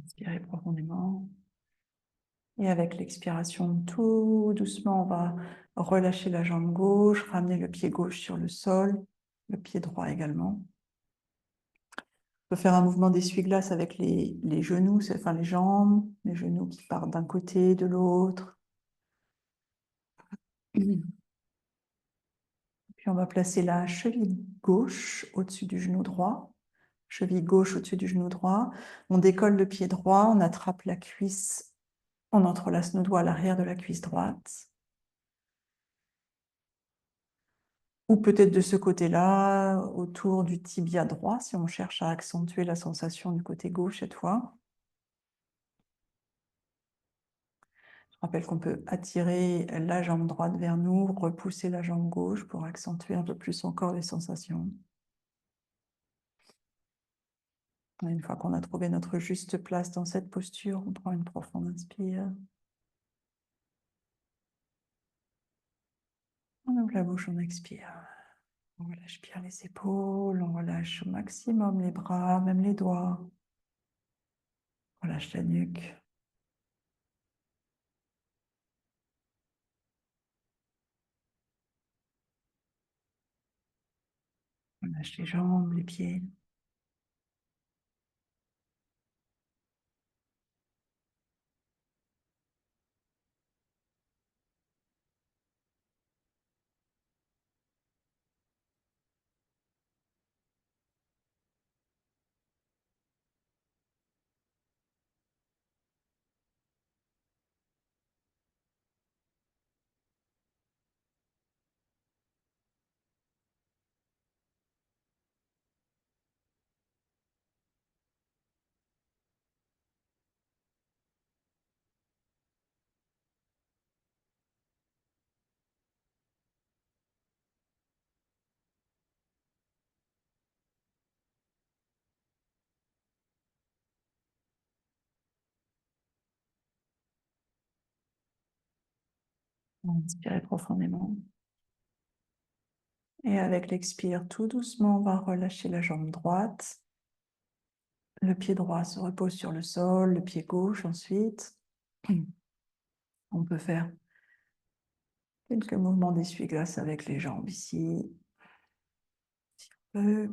Inspirez profondément. Et avec l'expiration, tout doucement, on va relâcher la jambe gauche, ramener le pied gauche sur le sol, le pied droit également. On peut faire un mouvement d'essuie-glace avec les genoux, enfin les jambes, les genoux qui partent d'un côté, de l'autre. Puis on va placer la cheville gauche au-dessus du genou droit. Cheville gauche au-dessus du genou droit. On décolle le pied droit, on attrape la cuisse, on entrelace nos doigts à l'arrière de la cuisse droite. Ou peut-être de ce côté-là, autour du tibia droit, si on cherche à accentuer la sensation du côté gauche cette fois. Je rappelle qu'on peut attirer la jambe droite vers nous, repousser la jambe gauche pour accentuer un peu plus encore les sensations. Et une fois qu'on a trouvé notre juste place dans cette posture, on prend une profonde inspire. On ouvre la bouche, on expire. On relâche bien les épaules, on relâche au maximum les bras, même les doigts. On relâche la nuque. On lâche les jambes, les pieds. Inspirez profondément. Et avec l'expire, tout doucement, on va relâcher la jambe droite. Le pied droit se repose sur le sol, le pied gauche ensuite. On peut faire quelques mouvements d'essuie-glace avec les jambes ici. Et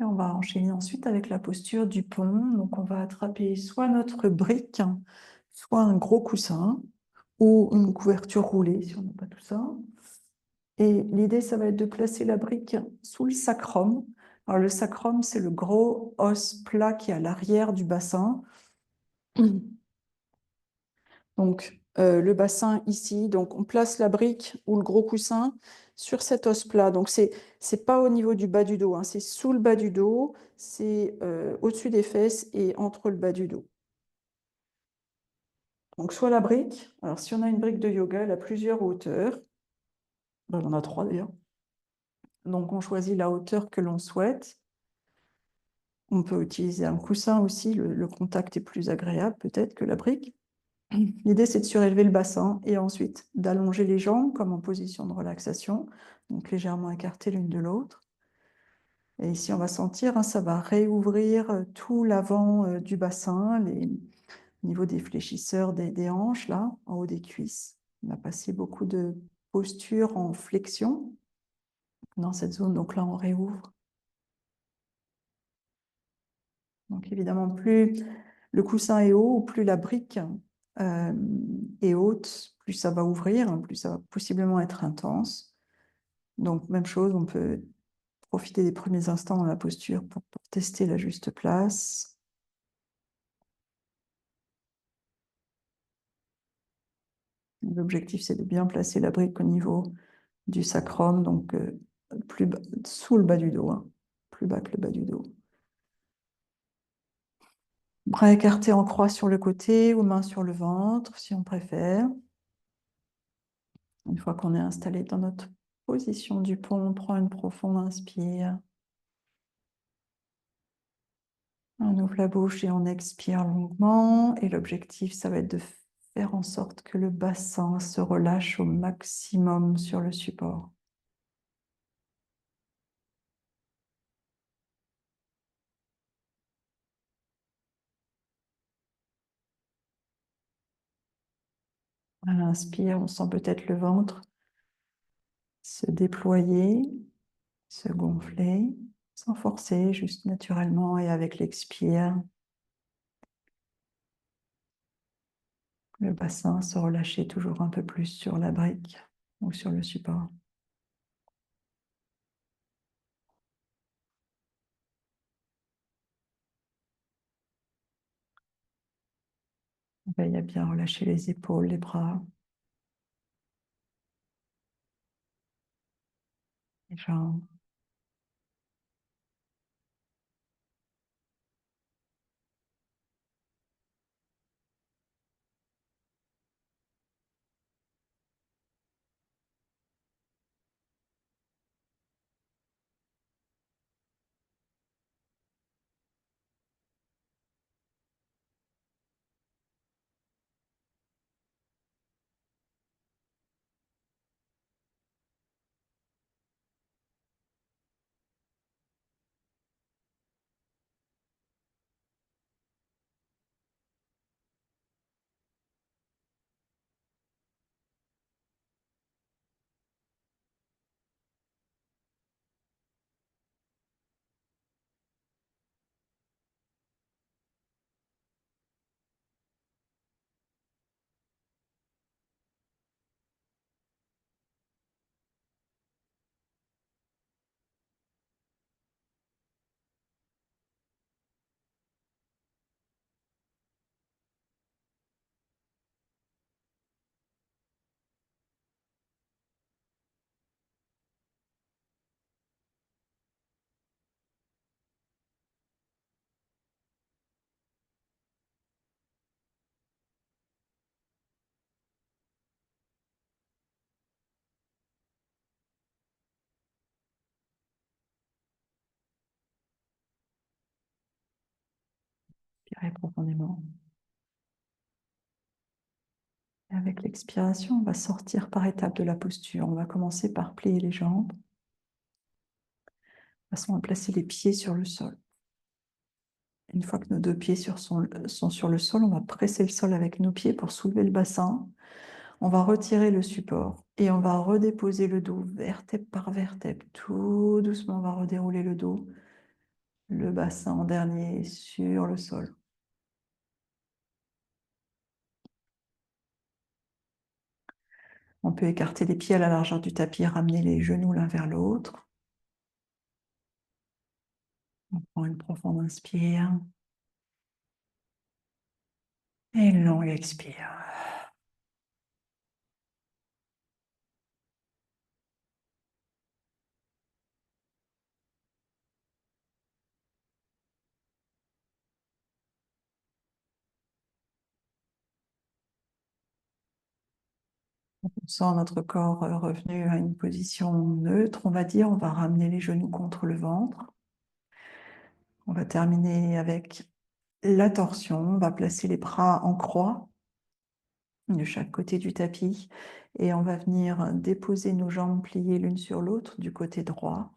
on va enchaîner ensuite avec la posture du pont. Donc on va attraper soit notre brique, soit un gros coussin ou une couverture roulée si on n'a pas tout ça. Et l'idée, ça va être de placer la brique sous le sacrum. Alors le sacrum, c'est le gros os plat qui est à l'arrière du bassin. Donc le bassin ici, donc on place la brique ou le gros coussin sur cet os plat. Donc c'est pas au niveau du bas du dos, hein, c'est sous le bas du dos, c'est au-dessus des fesses et entre le bas du dos. Donc soit la brique, alors si on a une brique de yoga, elle a plusieurs hauteurs. Ben, on en a trois d'ailleurs. Donc on choisit la hauteur que l'on souhaite. On peut utiliser un coussin aussi, le contact est plus agréable peut-être que la brique. L'idée, c'est de surélever le bassin et ensuite d'allonger les jambes comme en position de relaxation, donc légèrement écartées l'une de l'autre. Et ici, on va sentir, hein, ça va réouvrir tout l'avant du bassin, au niveau des fléchisseurs des hanches, là, en haut des cuisses. On a passé beaucoup de postures en flexion dans cette zone, donc là, on réouvre. Donc évidemment, plus le coussin est haut, ou plus la brique est haute, plus ça va ouvrir, hein, plus ça va possiblement être intense. Donc même chose, on peut profiter des premiers instants dans la posture pour tester la juste place. L'objectif, c'est de bien placer la brique au niveau du sacrum, donc plus bas, sous le bas du dos, hein, plus bas que le bas du dos. Bras écartés en croix sur le côté ou main sur le ventre, si on préfère. Une fois qu'on est installé dans notre position du pont, on prend une profonde inspire. On ouvre la bouche et on expire longuement. Et l'objectif, ça va être de faire en sorte que le bassin se relâche au maximum sur le support. À l'inspire, on sent peut-être le ventre se déployer, se gonfler, sans forcer, juste naturellement. Et avec l'expire, le bassin se relâcher toujours un peu plus sur la brique ou sur le support. On veille à bien relâcher les épaules, les bras, les jambes. Respirez profondément. Avec l'expiration, on va sortir par étapes de la posture. On va commencer par plier les jambes. De toute façon, on va placer les pieds sur le sol. Une fois que nos deux pieds sont sur le sol, on va presser le sol avec nos pieds pour soulever le bassin. On va retirer le support et on va redéposer le dos vertèbre par vertèbre. Tout doucement, on va redérouler le dos, le bassin en dernier sur le sol. On peut écarter les pieds à la largeur du tapis, ramener les genoux l'un vers l'autre. On prend une profonde inspire et une longue expire. On sent notre corps revenu à une position neutre, on va dire. On va ramener les genoux contre le ventre. On va terminer avec la torsion. On va placer les bras en croix de chaque côté du tapis et on va venir déposer nos jambes pliées l'une sur l'autre du côté droit.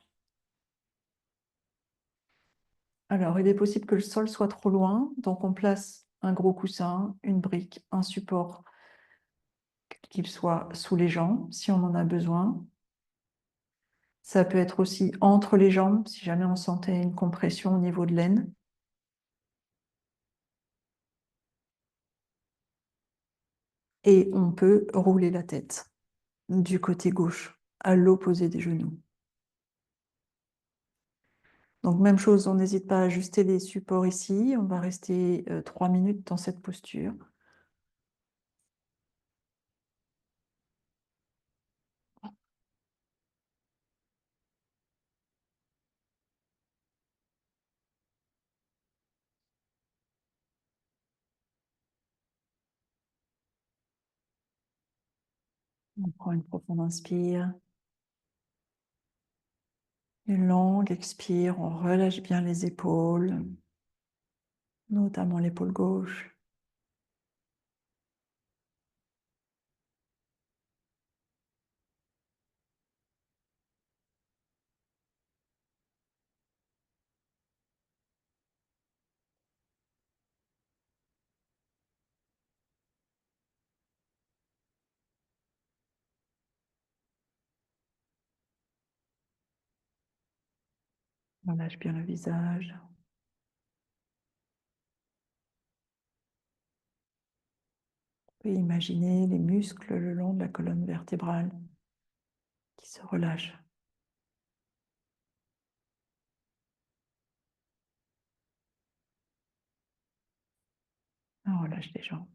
Alors, il est possible que le sol soit trop loin, donc on place un gros coussin, une brique, un support, qu'il soit sous les jambes si on en a besoin. Ça peut être aussi entre les jambes si jamais on sentait une compression au niveau de l'aine. Et on peut rouler la tête du côté gauche, à l'opposé des genoux. Donc même chose, on n'hésite pas à ajuster les supports ici. On va rester 3 minutes dans cette posture. On prend une profonde inspire. Une longue expire, on relâche bien les épaules, notamment l'épaule gauche. On relâche bien le visage. On peut imaginer les muscles le long de la colonne vertébrale qui se relâchent. On relâche les jambes.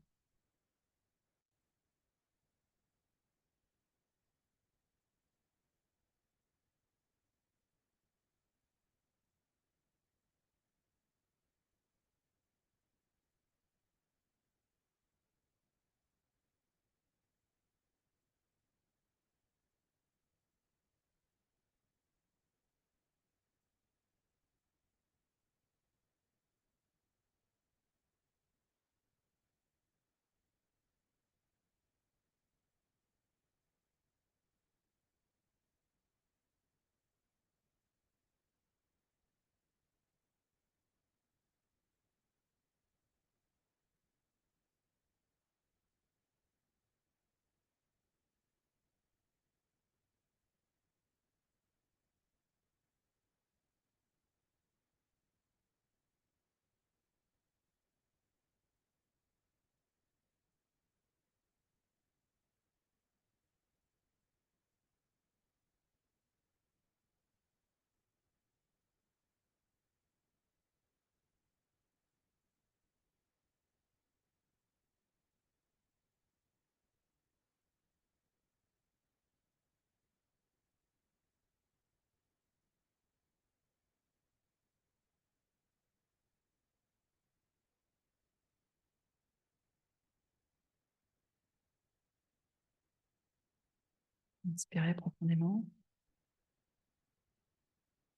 Inspirez profondément.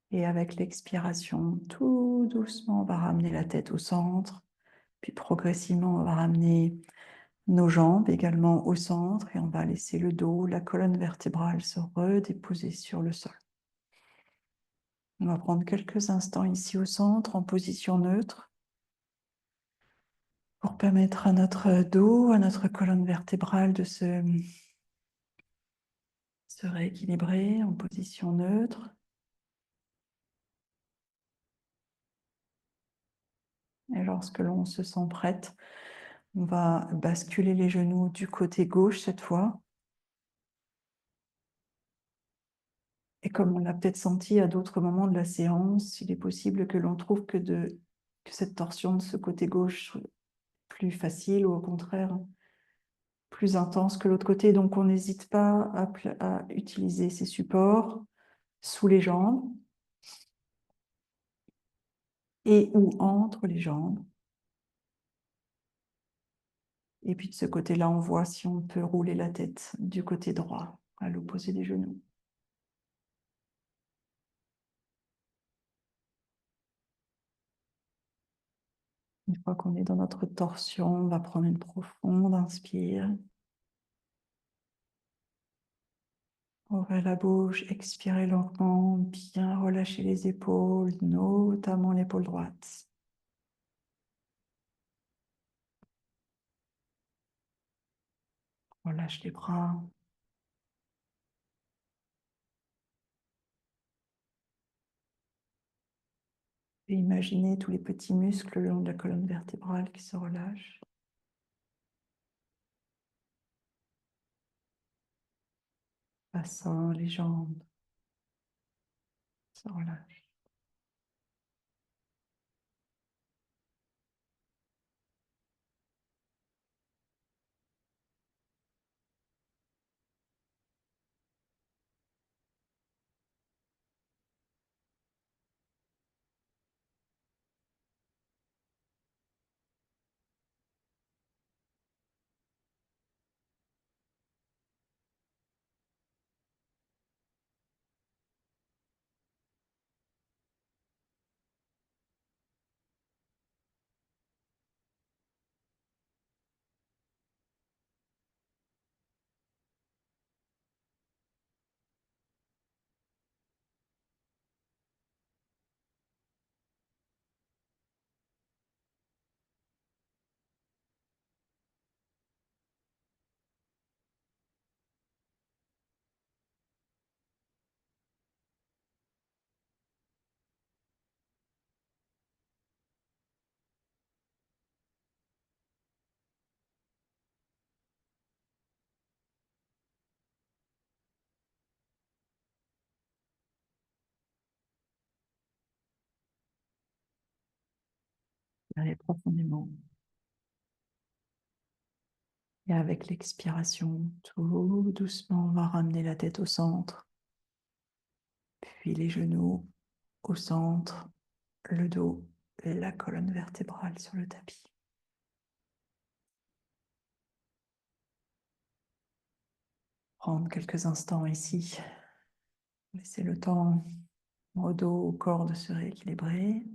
Et avec l'expiration, tout doucement, on va ramener la tête au centre. Puis progressivement, on va ramener nos jambes également au centre et on va laisser le dos, la colonne vertébrale se redéposer sur le sol. On va prendre quelques instants ici au centre en position neutre pour permettre à notre dos, à notre colonne vertébrale de se rééquilibrer en position neutre. Et lorsque l'on se sent prête, on va basculer les genoux du côté gauche cette fois. Et comme on l'a peut-être senti à d'autres moments de la séance, il est possible que l'on trouve que cette torsion de ce côté gauche soit plus facile ou au contraire plus intense que l'autre côté. Donc on n'hésite pas à utiliser ces supports sous les jambes et ou entre les jambes. Et puis de ce côté-là, on voit si on peut rouler la tête du côté droit, à l'opposé des genoux. Une fois qu'on est dans notre torsion, on va prendre une profonde inspire. Ouvrez la bouche, expirez lentement, bien relâchez les épaules, notamment l'épaule droite. Relâche les bras. Et imaginez tous les petits muscles le long de la colonne vertébrale qui se relâchent. Bassin, les jambes se relâchent. Inspirez profondément. Et avec l'expiration, tout doucement, on va ramener la tête au centre, puis les genoux au centre, le dos et la colonne vertébrale sur le tapis. Prendre quelques instants ici. Laissez le temps au dos, au corps de se rééquilibrer.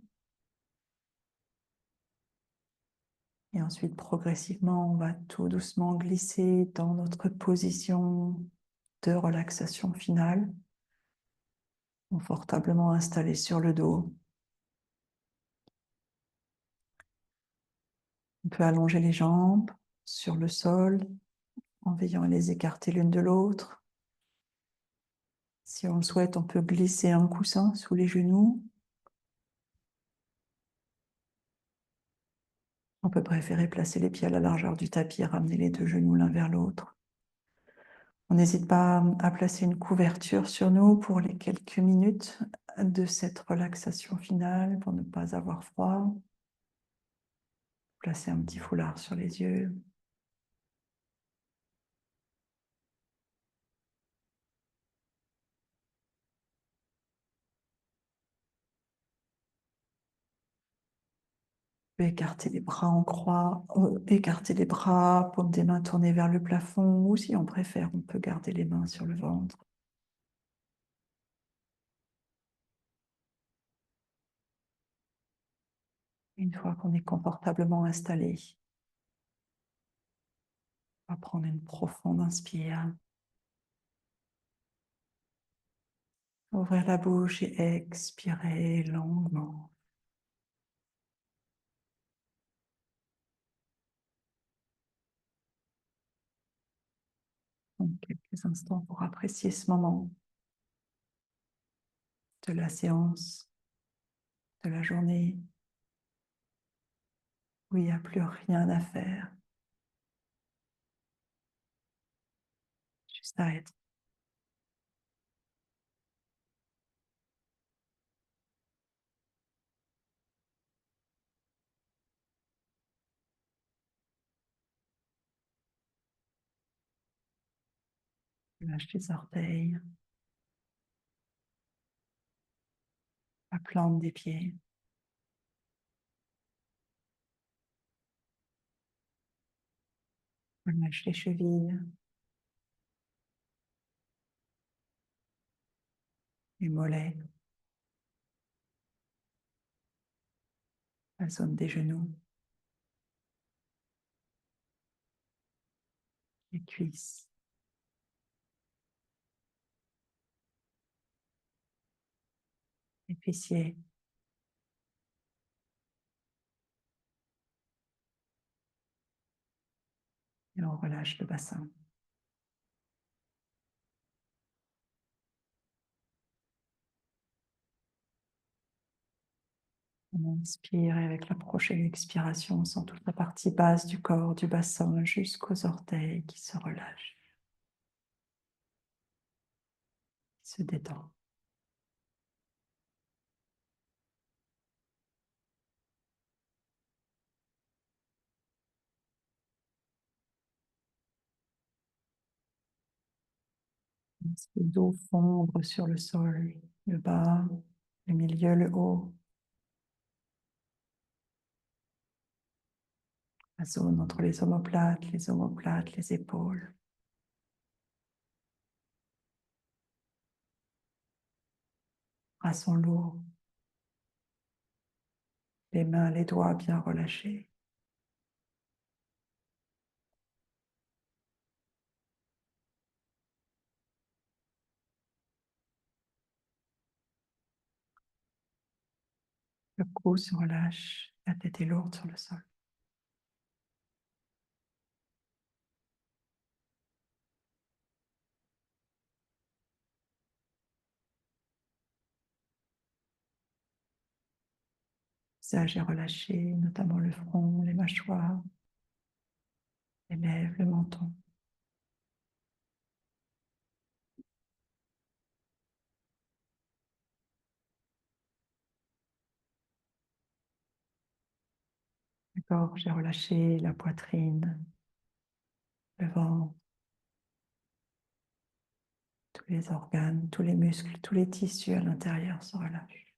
Et ensuite, progressivement, on va tout doucement glisser dans notre position de relaxation finale, confortablement installé sur le dos. On peut allonger les jambes sur le sol en veillant à les écarter l'une de l'autre. Si on le souhaite, on peut glisser un coussin sous les genoux. On peut préférer placer les pieds à la largeur du tapis et ramener les deux genoux l'un vers l'autre. On n'hésite pas à placer une couverture sur nous pour les quelques minutes de cette relaxation finale pour ne pas avoir froid. Placer un petit foulard sur les yeux. Écarter les bras en croix, écarter les bras, paume des mains tournées vers le plafond, ou si on préfère, on peut garder les mains sur le ventre. Une fois qu'on est confortablement installé, On va prendre une profonde inspire. Ouvrir la bouche et expirer longuement. Donc, quelques instants pour apprécier ce moment de la séance, de la journée, où il n'y a plus rien à faire, juste à être. Lâche les orteils, la plante des pieds. Lâche les chevilles, les mollets, la zone des genoux, les cuisses, les fessiers. Et on relâche le bassin. On inspire et avec la prochaine expiration, on sent toute la partie basse du corps, du bassin, jusqu'aux orteils qui se relâchent, qui se détendent. Laisse le dos fondre sur le sol, le bas, le milieu, le haut, la zone entre les omoplates, les épaules. Bras sont lourds, les mains, les doigts bien relâchés. Le cou se relâche, la tête est lourde sur le sol. Le visage est relâché, notamment le front, les mâchoires, les lèvres, le menton. La gorge est relâchée, la poitrine, le ventre, tous les organes, tous les muscles, tous les tissus à l'intérieur se relâchent.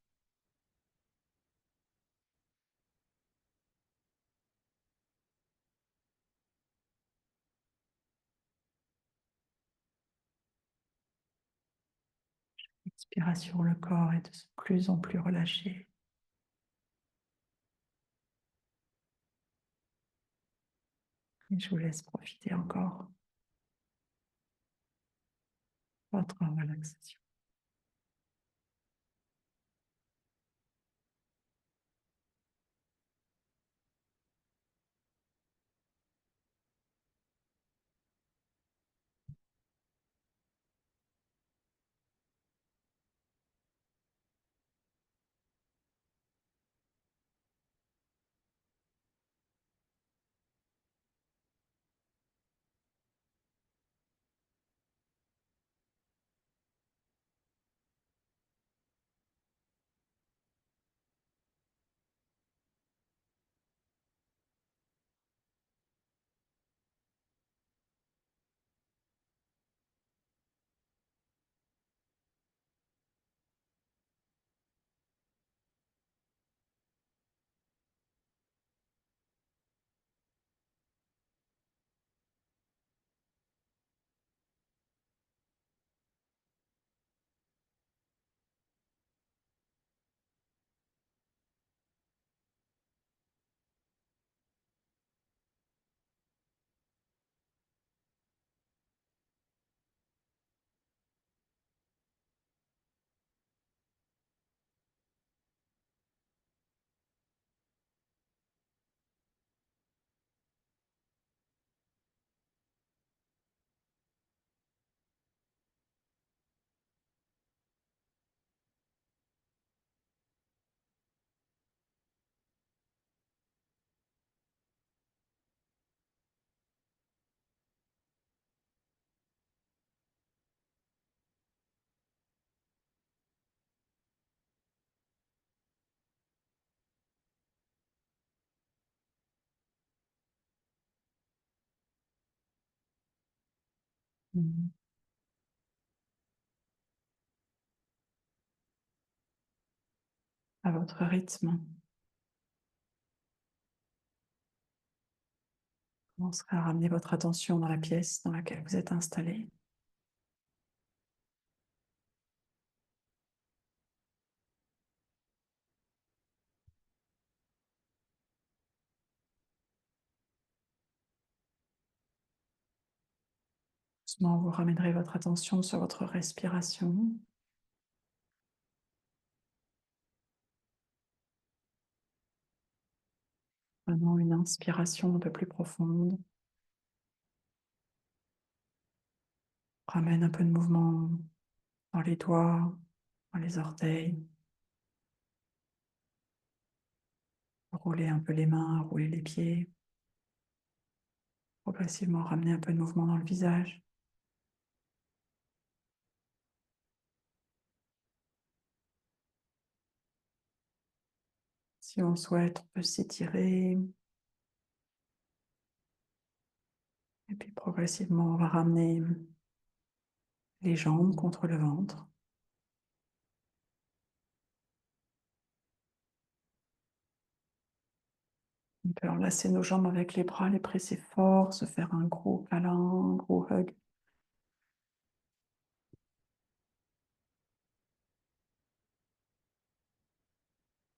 Expiration, le corps est de plus en plus relâché. Et je vous laisse profiter encore de votre relaxation. Mhm. À votre rythme. Commencerez à ramener votre attention dans la pièce dans laquelle vous êtes installé. Doucement, vous ramènerez votre attention sur votre respiration. Prenons une inspiration un peu plus profonde. Ramène un peu de mouvement dans les doigts, dans les orteils. Roulez un peu les mains, roulez les pieds. Progressivement, ramenez un peu de mouvement dans le visage. Si on souhaite, on peut s'étirer. Et puis progressivement, on va ramener les jambes contre le ventre. On peut enlacer nos jambes avec les bras, les presser fort, se faire un gros câlin, un gros hug.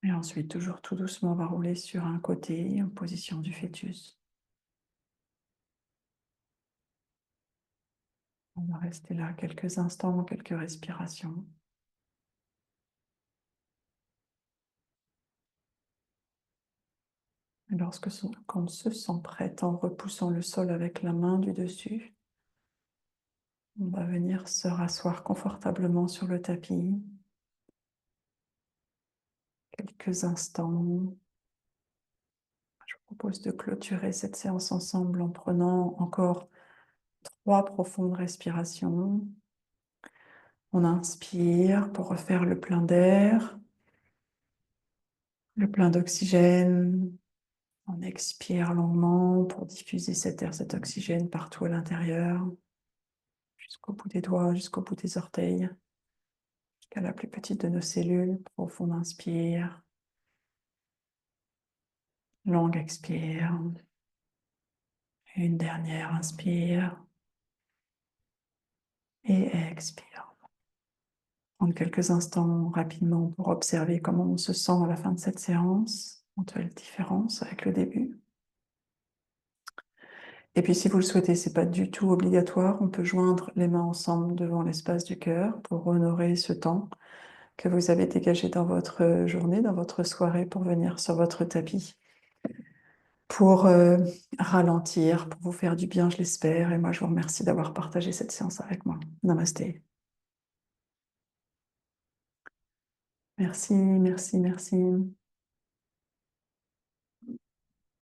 Et ensuite, toujours tout doucement, on va rouler sur un côté en position du fœtus. On va rester là quelques instants, quelques respirations. Et quand on se sent prête, en repoussant le sol avec la main du dessus, on va venir se rasseoir confortablement sur le tapis. Quelques instants. Je vous propose de clôturer cette séance ensemble en prenant encore 3 profondes respirations. On inspire pour refaire le plein d'air, le plein d'oxygène. On expire longuement pour diffuser cet air, cet oxygène partout à l'intérieur, jusqu'au bout des doigts, jusqu'au bout des orteils, jusqu'à la plus petite de nos cellules. Profond inspire, longue expire. Une dernière inspire et expire. Prendre quelques instants rapidement pour observer comment on se sent à la fin de cette séance, éventuelle différence avec le début. Et puis si vous le souhaitez, ce n'est pas du tout obligatoire, on peut joindre les mains ensemble devant l'espace du cœur pour honorer ce temps que vous avez dégagé dans votre journée, dans votre soirée pour venir sur votre tapis, pour ralentir, pour vous faire du bien, je l'espère. Et moi, je vous remercie d'avoir partagé cette séance avec moi. Namasté. Merci, merci, merci.